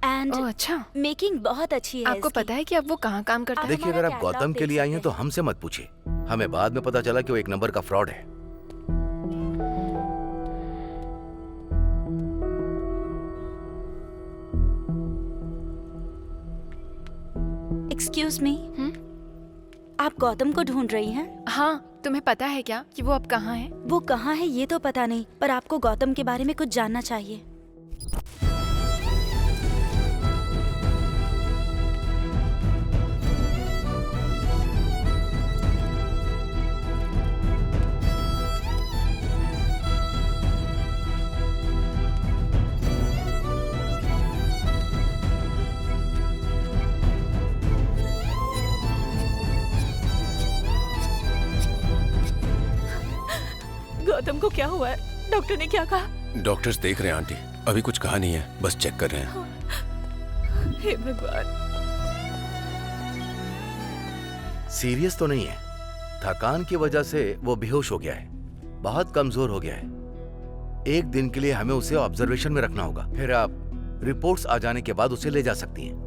एंड अच्छा, मेकिंग बहुत अच्छी है। आपको पता है कि अब वो कहाँ काम करता है? देखिए, अगर आप गौतम के लिए आई हैं तो हमसे मत पूछिए। हमें बाद में पता चला कि वो एक नंबर का फ्रॉड है। एक्सक्यूज मी, आप गौतम को ढूंढ रही हैं? हाँ, तुम्हें पता है क्या कि वो अब कहाँ है? वो कहाँ है ये तो पता नहीं, पर आपको गौतम के बारे में कुछ जानना चाहिए। गौतम को क्या हुआ है? डॉक्टर ने क्या कहा? डॉक्टर्स देख रहे हैं आंटी, अभी कुछ कहा नहीं है, बस चेक कर रहे हैं। हे भगवान। सीरियस तो नहीं है, थकान की वजह से वो बेहोश हो गया है, बहुत कमजोर हो गया है। एक दिन के लिए हमें उसे ऑब्जर्वेशन में रखना होगा, फिर आप रिपोर्ट्स आ जाने के बाद उसे ले जा सकती हैं।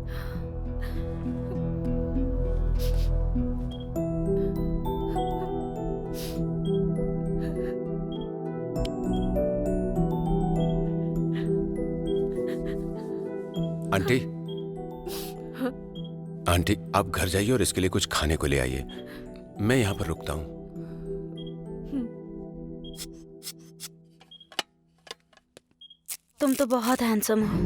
आंटी, आंटी आप घर जाइए और इसके लिए कुछ खाने को ले आइए। मैं यहाँ पर रुकता हूँ। तुम तो बहुत हैंडसम हो।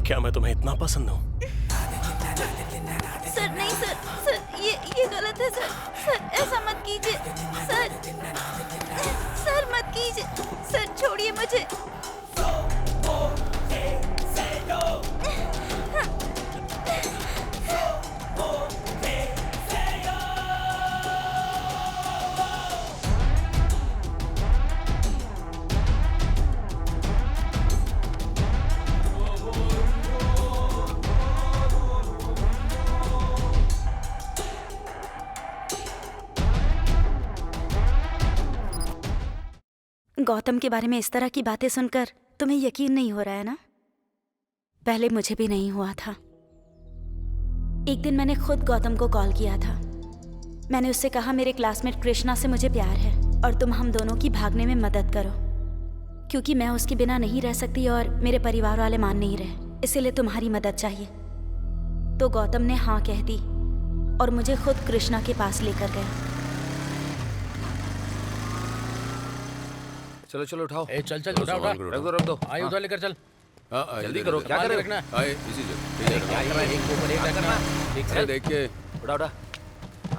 क्या मैं तुम्हें इतना पसंद हूँ? सर नहीं सर, सर ये गलत है सर। सर ऐसा मत कीजिए सर। सर मत कीजिए सर, छोड़िए मुझे। गौतम के बारे में इस तरह की बातें सुनकर तुम्हें यकीन नहीं हो रहा है ना? पहले मुझे भी नहीं हुआ था। एक दिन मैंने खुद गौतम को कॉल किया था। मैंने उससे कहा मेरे क्लासमेट कृष्णा से मुझे प्यार है और तुम हम दोनों की भागने में मदद करो, क्योंकि मैं उसके बिना नहीं रह सकती और मेरे परिवार वाले मान नहीं रहे, इसीलिए तुम्हारी मदद चाहिए। तो गौतम ने हाँ कह दी और मुझे खुद कृष्णा के पास लेकर गया। चलो चलो उठाओ। ए चल चल उठा उठा रख दो आई उठा लेकर चल जल्दी करो, क्या कर रहे हो? रखना इसी से क्या कर रहा है? एक ऊपर एक रखना। ठीक अरे है, देख के उठा उठा।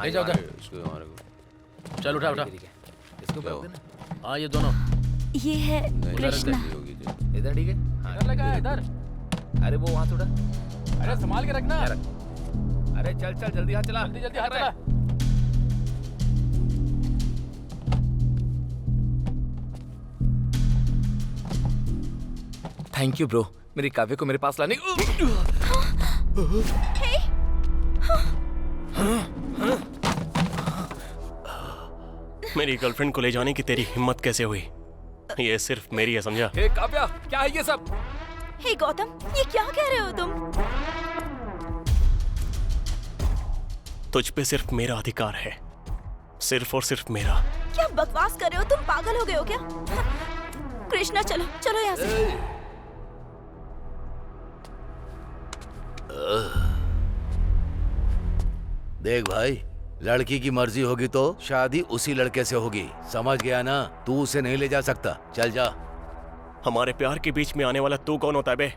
ले जाओ उधर इसको हमारे को चल उठा उठा ठीक है, इसको क्या कर हुआ? देना। हाँ ये दोनों ये है नहीं, कृष्णा। गलती होगी जी। इधर ठीक है। हाँ, इधर लगा इधर अरे वो वहाँ थोड़ा। अरे संभाल के रखना अरे चल चल जल्दी हाथ चला। जल्दी जल्दी हाथ चला थैंक यू ब्रो, मेरी काव्य को मेरे पास लाने। मेरी गर्लफ्रेंड को ले जाने की तेरी हिम्मत कैसे हुई? ये सिर्फ मेरी है, समझा? हे काव्या, क्या है ये सब? हे गौतम, ये क्या कह रहे हो तुम? तुझ पे सिर्फ मेरा अधिकार है, सिर्फ और सिर्फ मेरा। क्या बकवास कर रहे हो तुम? पागल हो गए हो क्या? कृष्णा चलो चलो यहाँ से। देख भाई, लड़की की मर्जी होगी तो शादी उसी लड़के से होगी, समझ गया ना? तू उसे नहीं ले जा सकता, चल जा। हमारे प्यार के बीच में आने वाला तू कौन होता है बे?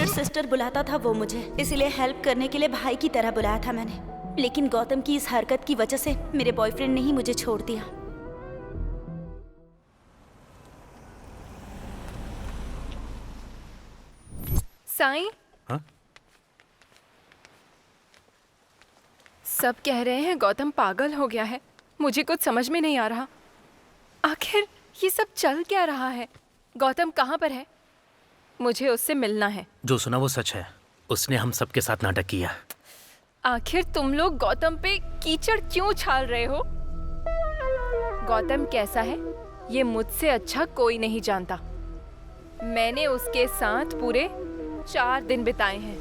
सिस्टर बुलाता था वो मुझे, इसीलिए हेल्प करने के लिए भाई की तरह बुलाया था मैंने। लेकिन गौतम की इस हरकत की वजह से मेरे बॉयफ्रेंड ने ही मुझे छोड़ दिया। साईं, हाँ? सब कह रहे हैं गौतम पागल हो गया है। मुझे कुछ समझ में नहीं आ रहा। आखिर ये सब चल क्या रहा है? गौतम कहाँ पर है? मुझे उससे मिलना है। जो सुना वो सच है, उसने हम सबके साथ नाटक किया। आखिर तुम लोग गौतम पे कीचड़ क्यों उछाल रहे हो? गौतम कैसा है ये मुझसे अच्छा कोई नहीं जानता। मैंने उसके साथ पूरे 4 दिन बिताए हैं।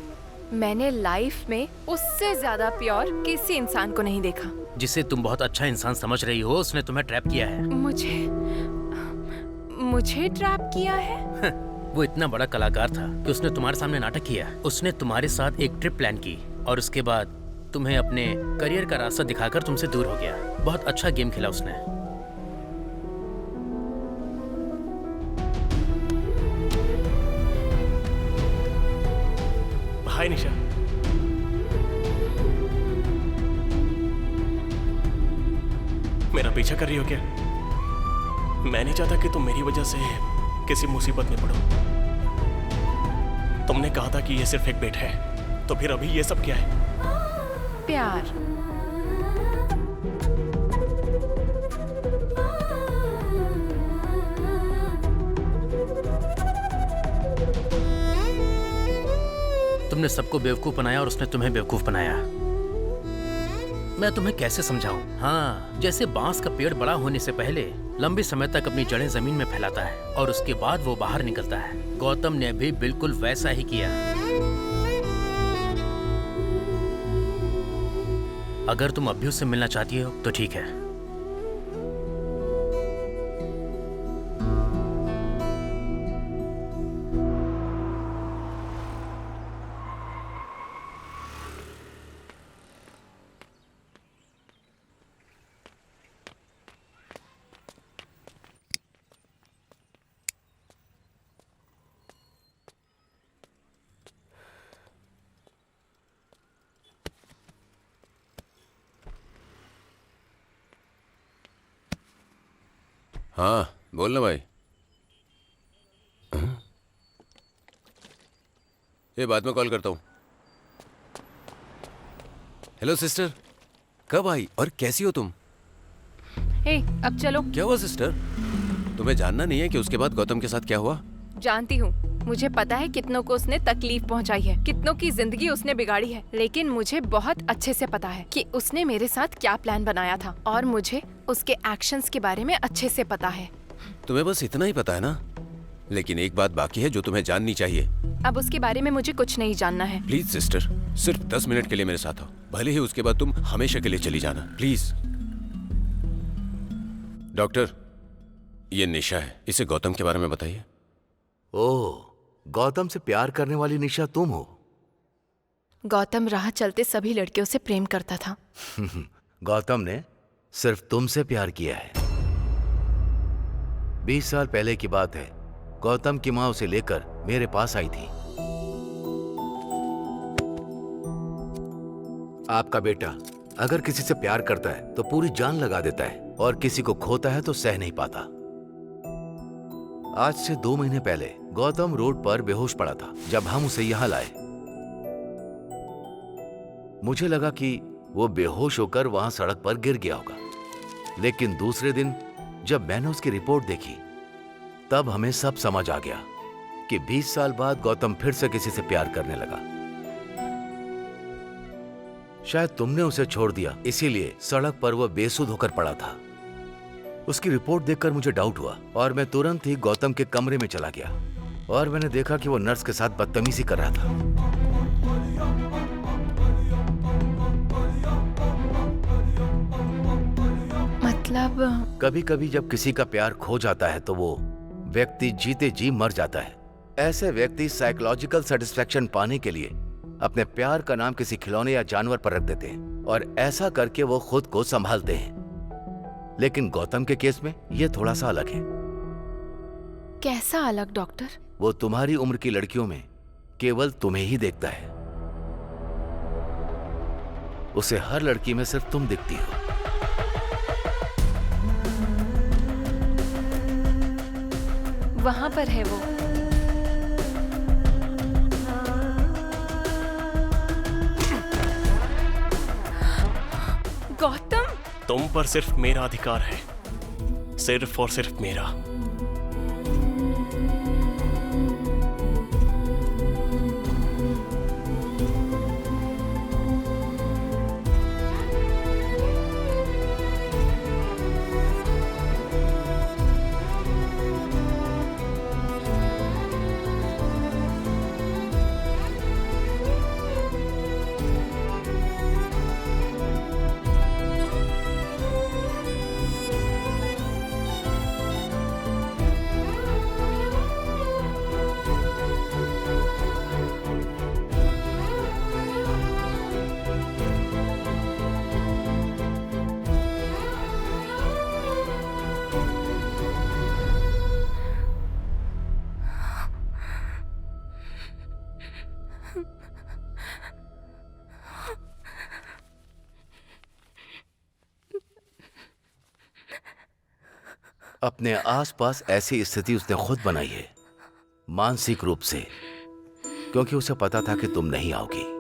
मैंने लाइफ में उससे ज्यादा प्योर किसी इंसान को नहीं देखा। जिसे तुम बहुत अच्छा इंसान समझ रही हो, उसने तुम्हें ट्रैप किया है। मुझे ट्रैप किया है? वो इतना बड़ा कलाकार था कि उसने तुम्हारे सामने नाटक किया। उसने तुम्हारे साथ एक ट्रिप प्लान की और उसके बाद तुम्हें अपने करियर का रास्ता दिखाकर तुमसे दूर हो गया। बहुत अच्छा गेम खेला उसने। हाय निशा, मेरा पीछा कर रही हो क्या? मैं नहीं चाहता कि तुम मेरी वजह से किसी मुसीबत में पड़ो। तुमने कहा था कि ये सिर्फ एक बेट है, तो फिर अभी ये सब क्या है? प्यार। तुमने सबको बेवकूफ बनाया और उसने तुम्हें बेवकूफ बनाया। मैं तुम्हें कैसे समझाऊं? हाँ, जैसे बांस का पेड़ बड़ा होने से पहले लंबे समय तक अपनी जड़ें जमीन में फैलाता है और उसके बाद वो बाहर निकलता है। गौतम ने भी बिल्कुल वैसा ही किया। अगर तुम अभी उससे मिलना चाहती हो तो ठीक है। हाँ बोल ना भाई। हाँ? ये बाद में कॉल करता हूँ। हेलो सिस्टर, कब आई और कैसी हो तुम? हे, अब चलो। क्या हुआ सिस्टर? तुम्हें जानना नहीं है कि उसके बाद गौतम के साथ क्या हुआ? जानती हूँ, मुझे पता है कितनों को उसने तकलीफ पहुँचाई है, कितनों की जिंदगी उसने बिगाड़ी है, लेकिन मुझे बहुत अच्छे से पता है कि उसने मेरे साथ क्या प्लान बनाया था और मुझे उसके एक्शंस के बारे में अच्छे से पता है। तुम्हें बस इतना ही पता है ना? लेकिन एक बात बाकी है जो तुम्हें जाननी चाहिए। अब उसके बारे में मुझे कुछ नहीं जानना है। प्लीज सिस्टर, सिर्फ 10 मिनट के लिए मेरे साथ आओ, भले ही उसके बाद तुम हमेशा के लिए चली जाना, प्लीज। डॉक्टर, ये निशा है, इसे गौतम के बारे में बताइए। ओह, गौतम से प्यार करने वाली निशा तुम हो? गौतम राह चलते सभी लड़कियों से प्रेम करता था। गौतम ने सिर्फ तुमसे प्यार किया है। 20 साल पहले की बात है, गौतम की मां उसे लेकर मेरे पास आई थी। आपका बेटा अगर किसी से प्यार करता है तो पूरी जान लगा देता है और किसी को खोता है तो सह नहीं पाता। आज से 2 महीने पहले गौतम रोड पर बेहोश पड़ा था जब हम उसे यहां लाए। मुझे लगा कि वो बेहोश होकर वहां सड़क पर गिर गया होगा, लेकिन दूसरे दिन जब मैंने उसकी रिपोर्ट देखी तब हमें सब समझ आ गया कि 20 साल बाद गौतम फिर से किसी से प्यार करने लगा। शायद तुमने उसे छोड़ दिया, इसीलिए सड़क पर वह बेसुध होकर पड़ा था। उसकी रिपोर्ट देखकर मुझे डाउट हुआ और मैं तुरंत ही गौतम के कमरे में चला गया और मैंने देखा कि वो नर्स के साथ बदतमीजी कर रहा था। मतलब कभी कभी जब किसी का प्यार खो जाता है तो वो व्यक्ति जीते जी मर जाता है। ऐसे व्यक्ति साइकोलॉजिकल सेटिस्फैक्शन पाने के लिए अपने प्यार का नाम किसी खिलौने या जानवर पर रख देते हैं और ऐसा करके वो खुद को संभालते हैं। लेकिन गौतम के केस में यह थोड़ा सा अलग है। कैसा अलग डॉक्टर? वो तुम्हारी उम्र की लड़कियों में केवल तुम्हें ही देखता है। उसे हर लड़की में सिर्फ तुम दिखती हो। वहां पर है वो। गौतम, तुम पर सिर्फ मेरा अधिकार है, सिर्फ और सिर्फ मेरा। अपने आसपास ऐसी स्थिति उसने खुद बनाई है, मानसिक रूप से, क्योंकि उसे पता था कि तुम नहीं आओगी।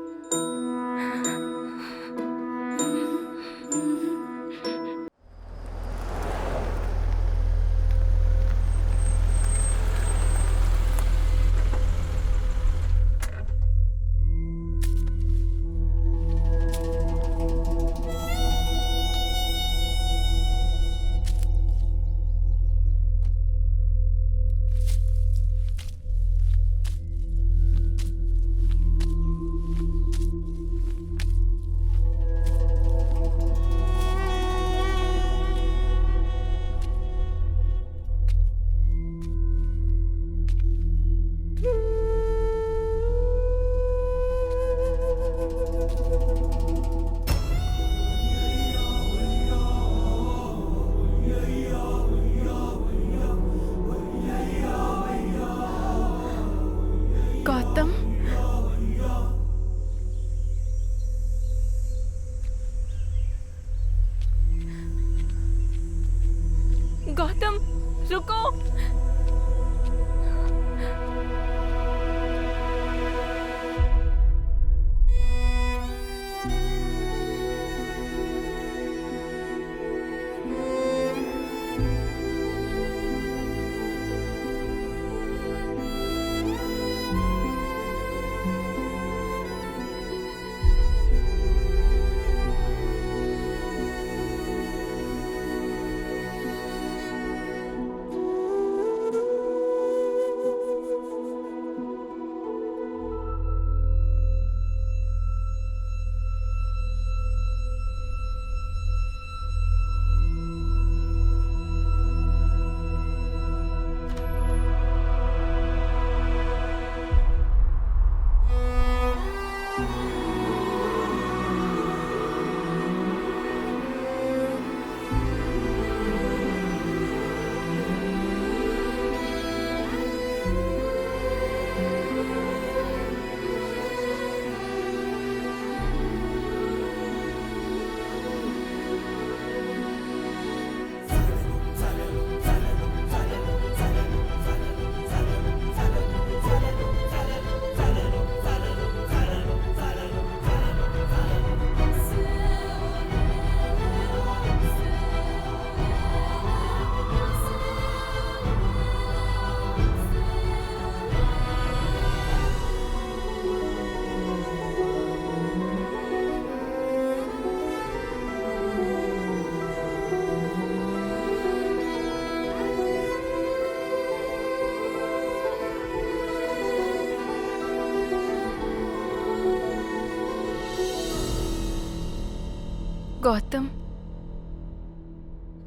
गौतम,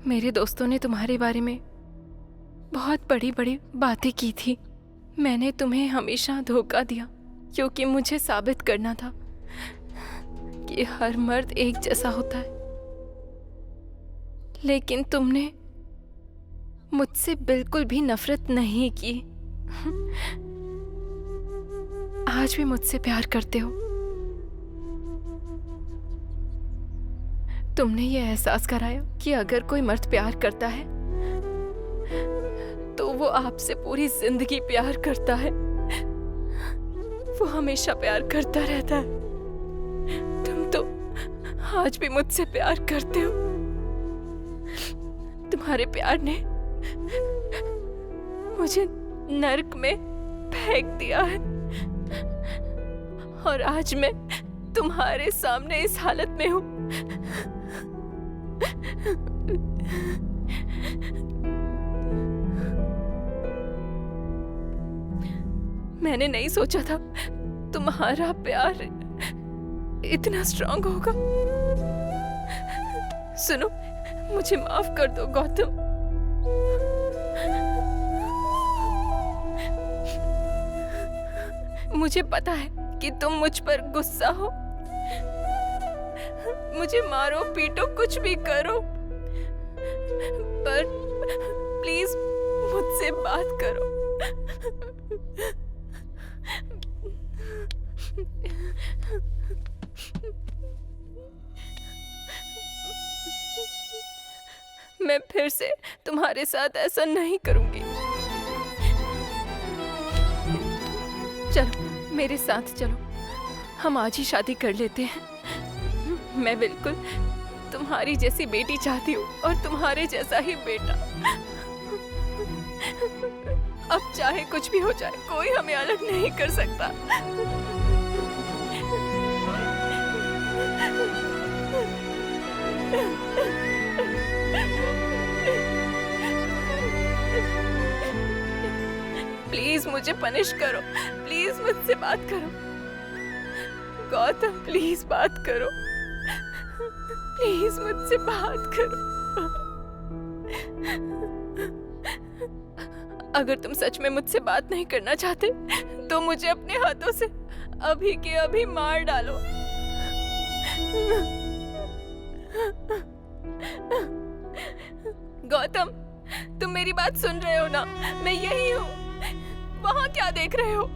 मेरे दोस्तों ने तुम्हारे बारे में बहुत बड़ी बड़ी बातें की थी। मैंने तुम्हें हमेशा धोखा दिया क्योंकि मुझे साबित करना था कि हर मर्द एक जैसा होता है। लेकिन तुमने मुझसे बिल्कुल भी नफरत नहीं की। आज भी मुझसे प्यार करते हो। तुमने ये एहसास कराया कि अगर कोई मर्द प्यार करता है तो वो आपसे पूरी जिंदगी प्यार करता है। वो हमेशा प्यार करता रहता है। तुम तो आज भी मुझसे प्यार करते हो। तुम्हारे प्यार ने मुझे नर्क में फेंक दिया है और आज मैं तुम्हारे सामने इस हालत में हूं। मैंने नहीं सोचा था तुम्हारा प्यार इतना स्ट्रांग होगा। सुनो, मुझे माफ कर दो गौतम। मुझे पता है कि तुम मुझ पर गुस्सा हो। मुझे मारो पीटो कुछ भी करो, पर प्लीज मुझसे बात करो। मैं फिर से तुम्हारे साथ ऐसा नहीं करूंगी। चलो मेरे साथ चलो, हम आज ही शादी कर लेते हैं। मैं बिल्कुल तुम्हारी जैसी बेटी चाहती हूँ और तुम्हारे जैसा ही बेटा। अब चाहे कुछ भी हो जाए, कोई हमें अलग नहीं कर सकता। प्लीज मुझे पनिश करो, प्लीज मुझसे बात करो गौतम, प्लीज बात करो, प्लीज मुझसे बात करो। अगर तुम सच में मुझसे बात नहीं करना चाहते तो मुझे अपने हाथों से अभी के अभी मार डालो। गौतम, तुम मेरी बात सुन रहे हो ना? मैं यही हूँ। वहां क्या देख रहे हो?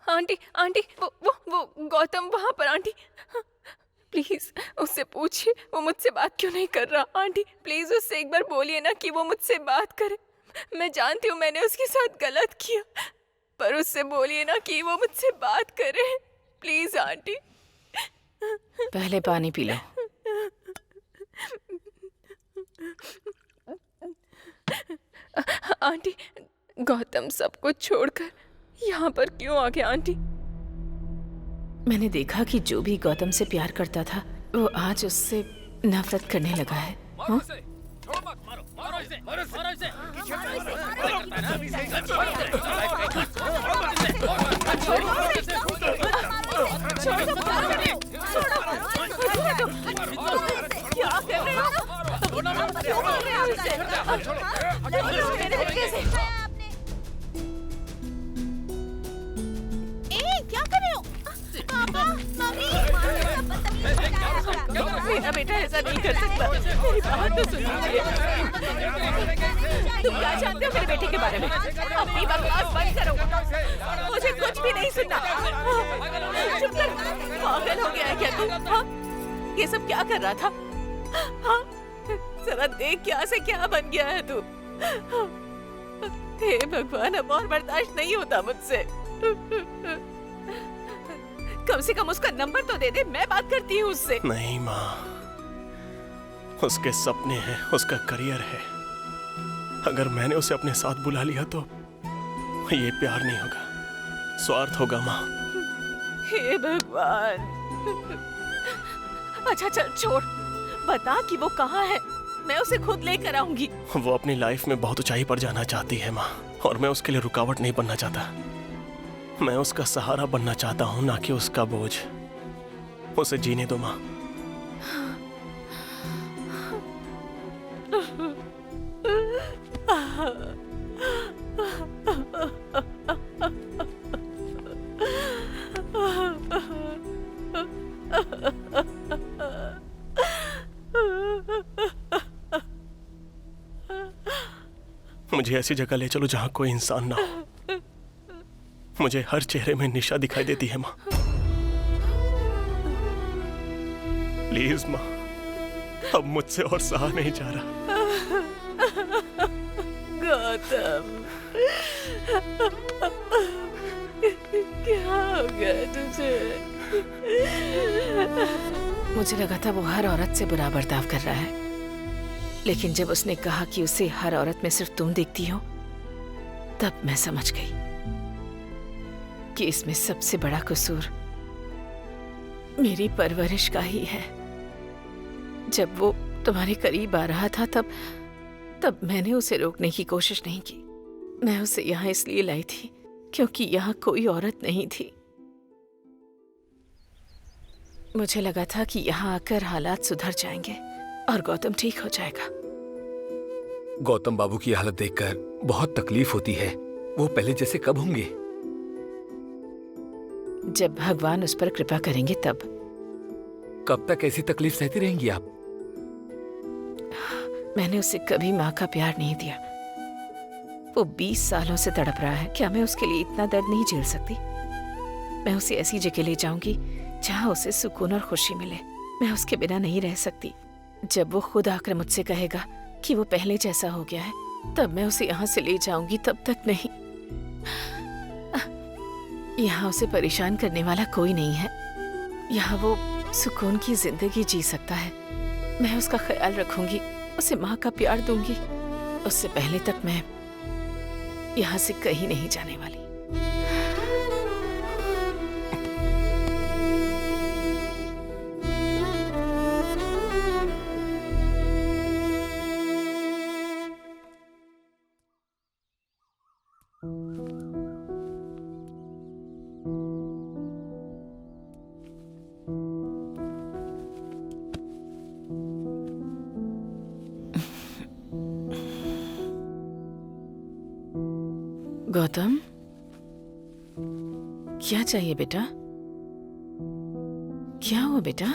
आंटी, आंटी, वो गौतम वहां पर। आंटी प्लीज उससे पूछिए वो मुझसे बात क्यों नहीं कर रहा। आंटी प्लीज उससे एक बार बोलिए ना कि वो मुझसे बात करे। मैं जानती हूँ मैंने उसके साथ गलत किया, पर उससे बोलिए ना कि वो मुझसे बात करे। Please aunty. पहले पानी पी लो। आंटी, गौतम सब कुछ छोड़कर यहाँ पर क्यों आ गया? आंटी मैंने देखा कि जो भी गौतम से प्यार करता था वो आज उससे नफरत करने लगा है। हाँ? क्या कर रहे हो? पापा, मम्मी, मेरा बेटा ऐसा नहीं कर सकता। मेरी बात तो सुनिए। तुम क्या जानते हो मेरे बेटे के बारे में? अपनी बकवास बंद करो। मुझे कुछ भी नहीं सुनना। चुप कर। पागल हो गया है क्या तू? हाँ? ये सब क्या कर रहा था? हाँ? जरा देख क्या से क्या बन गया है तू। हे भगवान, अब और बर्दाश्त नहीं होता मुझसे। कम से कम उसका नंबर तो दे दे, मैं बात करती हूँ उससे। नहीं माँ, उसके सपने हैं, उसका करियर है। अगर मैंने उसे अपने साथ बुला लिया तो ये प्यार नहीं होगा, स्वार्थ होगा माँ। हे भगवान। अच्छा चल छोड़, बता कि वो कहाँ है, मैं उसे खुद लेकर आऊंगी। वो अपनी लाइफ में बहुत ऊंचाई पर जाना चाहती है माँ, और मैं उसके लिए रुकावट नहीं बनना चाहता। मैं उसका सहारा बनना चाहता हूँ, ना कि उसका बोझ। उसे जीने दो माँ। मुझे ऐसी जगह ले चलो जहाँ कोई इंसान ना हो। मुझे हर चेहरे में निशा दिखाई देती है माँ। प्लीज माँ, अब मुझसे और सहा नहीं जा रहा। गौतम, क्या हो गया तुझे? मुझे लगा था वो हर औरत से बुरा बर्ताव कर रहा है, लेकिन जब उसने कहा कि उसे हर औरत में सिर्फ तुम दिखती हो, तब मैं समझ गई कि इसमें सबसे बड़ा कसूर मेरी परवरिश का ही है। जब वो तुम्हारे करीब आ रहा था तब मैंने उसे रोकने की कोशिश नहीं की। मैं उसे यहाँ इसलिए लाई थी क्योंकि यहाँ कोई औरत नहीं थी। मुझे लगा था कि यहाँ आकर हालात सुधर जाएंगे और गौतम ठीक हो जाएगा। गौतम बाबू की हालत देखकर बहुत तकलीफ होती है। वो पहले जैसे कब होंगे? जब भगवान उस पर कृपा करेंगे तब। कब तक ऐसी तकलीफ सहती रहेंगी आप? मैंने उसे कभी माँ का प्यार नहीं दिया। वो 20 सालों से तड़प रहा है। क्या मैं उसके लिए इतना दर्द नहीं झेल सकती? मैं उसे ऐसी जगह ले जाऊंगी जहाँ उसे सुकून और खुशी मिले। मैं उसके बिना नहीं रह सकती। जब वो खुद आकर मुझसे कहेगा कि वो पहले जैसा हो गया है, तब मैं उसे यहाँ से ले जाऊंगी। तब तक नहीं। यहाँ उसे परेशान करने वाला कोई नहीं है। यहाँ वो सुकून की जिंदगी जी सकता है। मैं उसका ख्याल रखूंगी, उसे माँ का प्यार दूंगी। उससे पहले तक मैं यहाँ से कहीं नहीं जाने वाली। गौतम, क्या चाहिए बेटा? क्या हुआ बेटा?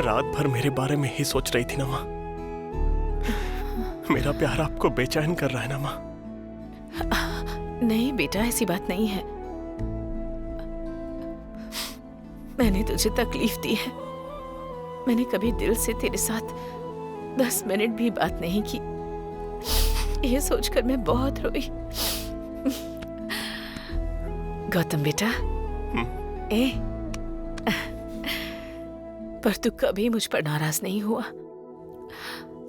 रात भर मेरे बारे में ही सोच रही थी ना माँ। मेरा प्यार आपको बेचैन कर रहा है ना माँ? नहीं बेटा, ऐसी बात नहीं है। मैंने तुझे तकलीफ दी है। मैंने कभी दिल से तेरे साथ 10 मिनट भी बात नहीं की। ये सोचकर मैं बहुत रोई। गौतम बेटा, पर तू कभी मुझ पर नाराज नहीं हुआ।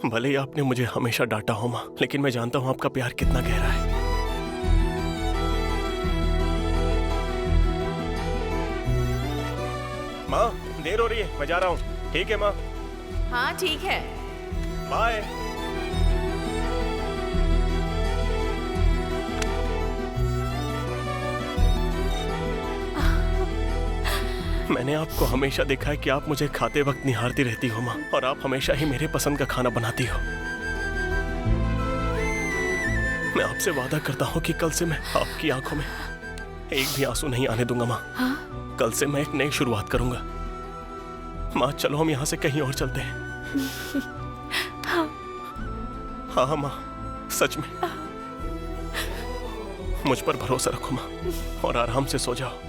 भले ही आपने मुझे हमेशा डांटा हो माँ, लेकिन मैं जानता हूँ आपका प्यार कितना गहरा है। माँ देर हो रही है, मैं जा रहा हूँ। ठीक है माँ, हाँ ठीक है। बाय। मैंने आपको हमेशा देखा है कि आप मुझे खाते वक्त निहारती रहती हो माँ, और आप हमेशा ही मेरे पसंद का खाना बनाती हो। मैं आपसे वादा करता हूँ कि कल से मैं आपकी आंखों में एक भी आंसू नहीं आने दूंगा माँ। हाँ? कल से मैं एक नई शुरुआत करूंगा। माँ चलो हम यहाँ से कहीं और चलते हैं। हाँ माँ, सच में मुझ पर भरोसा रखो माँ, और आराम से सो जाओ।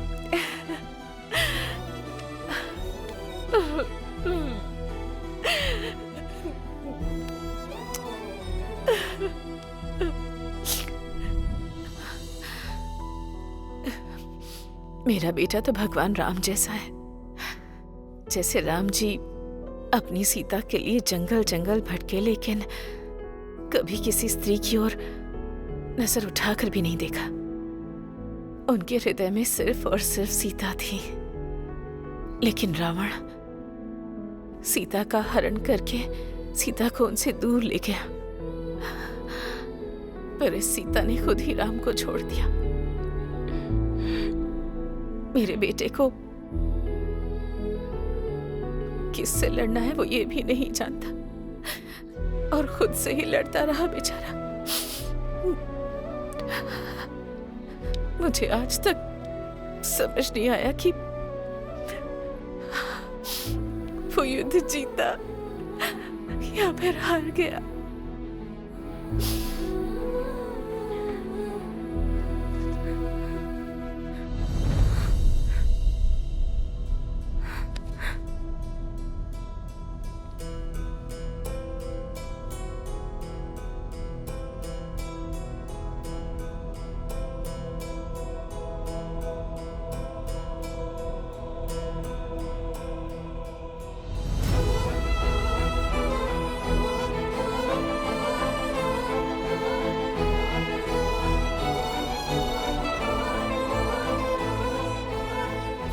मेरा बेटा तो भगवान राम जैसा है। जैसे राम जी अपनी सीता के लिए जंगल जंगल भटके, लेकिन कभी किसी स्त्री की ओर नजर उठाकर भी नहीं देखा। उनके हृदय में सिर्फ और सिर्फ सीता थी। लेकिन रावण सीता का हरण करके सीता को उनसे दूर ले गया, पर इस सीता ने खुद ही राम को छोड़ दिया। मेरे बेटे को किससे लड़ना है वो ये भी नहीं जानता, और खुद से ही लड़ता रहा बेचारा। मुझे आज तक समझ नहीं आया कि वो युद्ध जीता या फिर हार गया।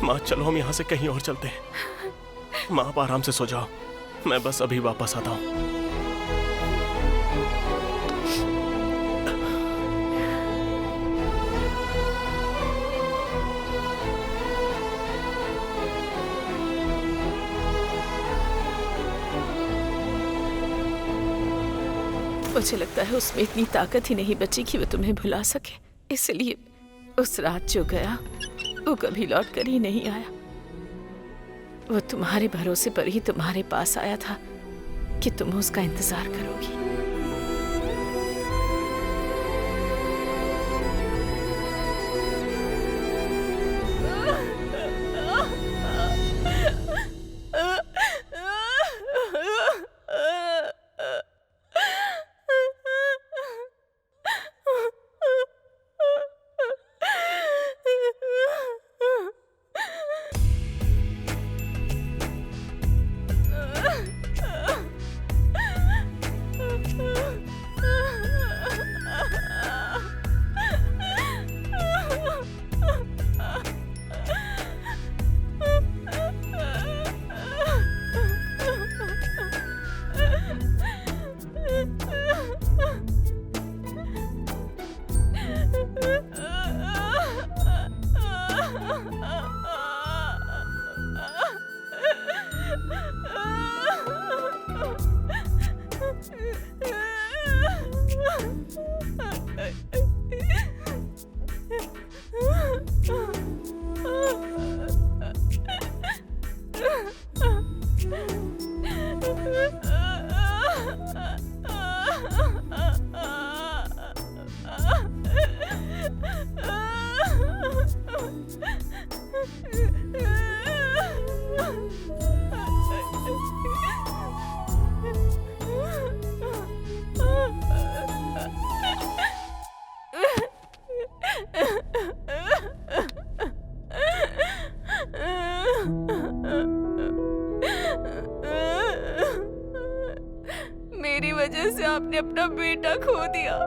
माँ चलो हम यहाँ से कहीं और चलते हैं। माँ आप आराम से सो जाओ, मैं बस अभी वापस आता हूँ। मुझे लगता है उसमें इतनी ताकत ही नहीं बची कि वो तुम्हें भुला सके, इसलिए उस रात जो गया वो कभी लौट कर ही नहीं आया। वो तुम्हारे भरोसे पर ही तुम्हारे पास आया था कि तुम उसका इंतजार करोगी। मेरी वजह से आपने अपना बेटा खो दिया।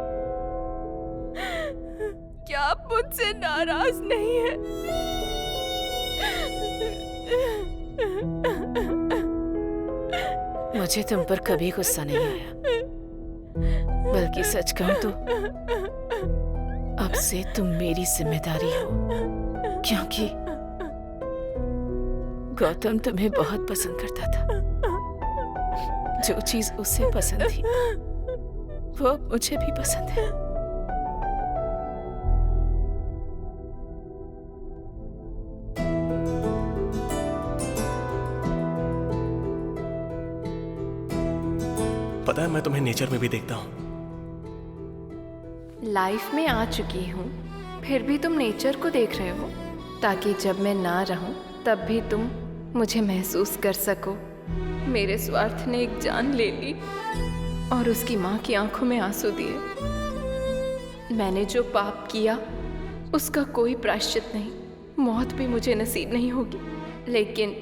क्या आप मुझसे नाराज नहीं है? मुझे तुम पर कभी गुस्सा नहीं आया, बल्कि सच कहूं तो अब से तुम मेरी जिम्मेदारी हो, क्योंकि गौतम तुम्हें बहुत पसंद करता था। जो चीज उसे पसंद थी वो अब मुझे भी पसंद है। पता है, मैं तुम्हें नेचर में भी देखता हूँ। लाइफ में आ चुकी हूँ, फिर भी तुम नेचर को देख रहे हो, ताकि जब मैं ना रहूं तब भी तुम मुझे महसूस कर सको। मेरे स्वार्थ ने एक जान ले ली और उसकी माँ की आंखों में आंसू दिए। मैंने जो पाप किया उसका कोई प्रायश्चित नहीं, मौत भी मुझे नसीब नहीं होगी। लेकिन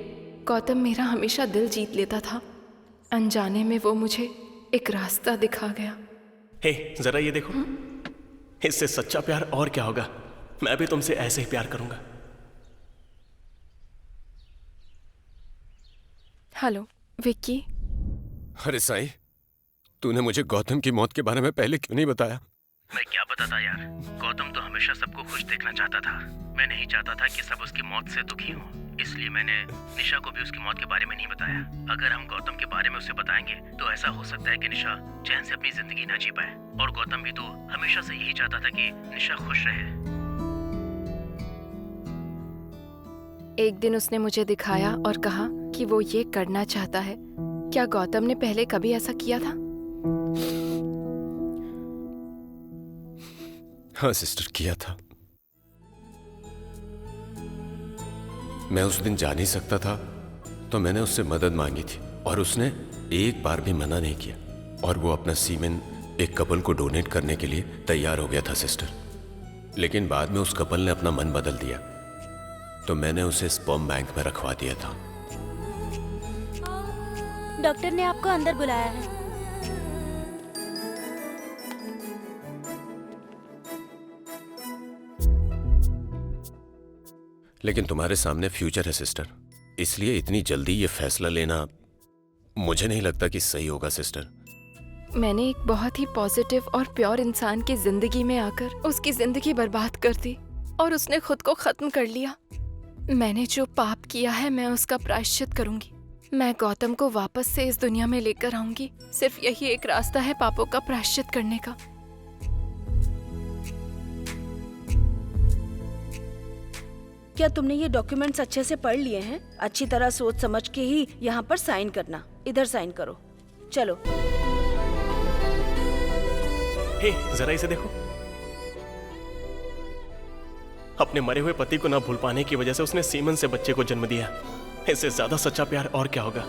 गौतम मेरा हमेशा दिल जीत लेता था। अनजाने में वो मुझे एक रास्ता दिखा गया। हे, जरा ये देखो। इससे सच्चा प्यार और क्या होगा। मैं भी तुमसे ऐसे ही प्यार करूंगा। हेलो विक्की। अरे साईं, तूने मुझे गौतम की मौत के बारे में पहले क्यों नहीं बताया? मैं क्या बताता यार, गौतम तो हमेशा सबको खुश देखना चाहता था। मैं नहीं चाहता था कि सब उसकी मौत से दुखी हों, इसलिए मैंने निशा को भी उसकी मौत के बारे में नहीं बताया। अगर हम गौतम के बारे में उसे बताएंगे तो ऐसा हो सकता है कि निशा चैन से अपनी जिंदगी ना जी पाए, और गौतम भी तो हमेशा से यही चाहता था कि निशा खुश रहे। एक दिन उसने मुझे दिखाया और कहा कि वो ये करना चाहता है। क्या गौतम ने पहले कभी ऐसा किया था? हाँ सिस्टर, किया था। मैं उस दिन जा नहीं सकता था तो मैंने उससे मदद मांगी थी और उसने एक बार भी मना नहीं किया, और वो अपना सीमेन एक कपल को डोनेट करने के लिए तैयार हो गया था सिस्टर। लेकिन बाद में उस कपल ने अपना मन बदल दिया, तो मैंने उसे स्पर्म बैंक में रखवा दिया था। डॉक्टर ने आपको अंदर बुलाया है। लेकिन तुम्हारे सामने फ्यूचर है सिस्टर, इसलिए इतनी जल्दी ये फैसला लेना मुझे नहीं लगता कि सही होगा सिस्टर। मैंने एक बहुत ही पॉजिटिव और प्योर इंसान की जिंदगी में आकर उसकी जिंदगी बर्बाद कर दी और उसने खुद को खत्म कर लिया। मैंने जो पाप किया है मैं उसका प्रायश्चित करूंगी। मैं गौतम को वापस से इस दुनिया में लेकर आऊंगी। सिर्फ यही एक रास्ता है पापों का प्रायश्चित करने का। क्या तुमने ये डॉक्यूमेंट्स अच्छे से पढ़ लिए हैं? अच्छी तरह सोच समझ के ही यहाँ पर साइन करना। इधर साइन करो। चलो। हे, जरा इसे देखो। अपने मरे हुए पति को ना भूल पाने की वजह से उसने सीमन से बच्चे को जन्म दिया। इससे ज्यादा सच्चा प्यार और क्या होगा।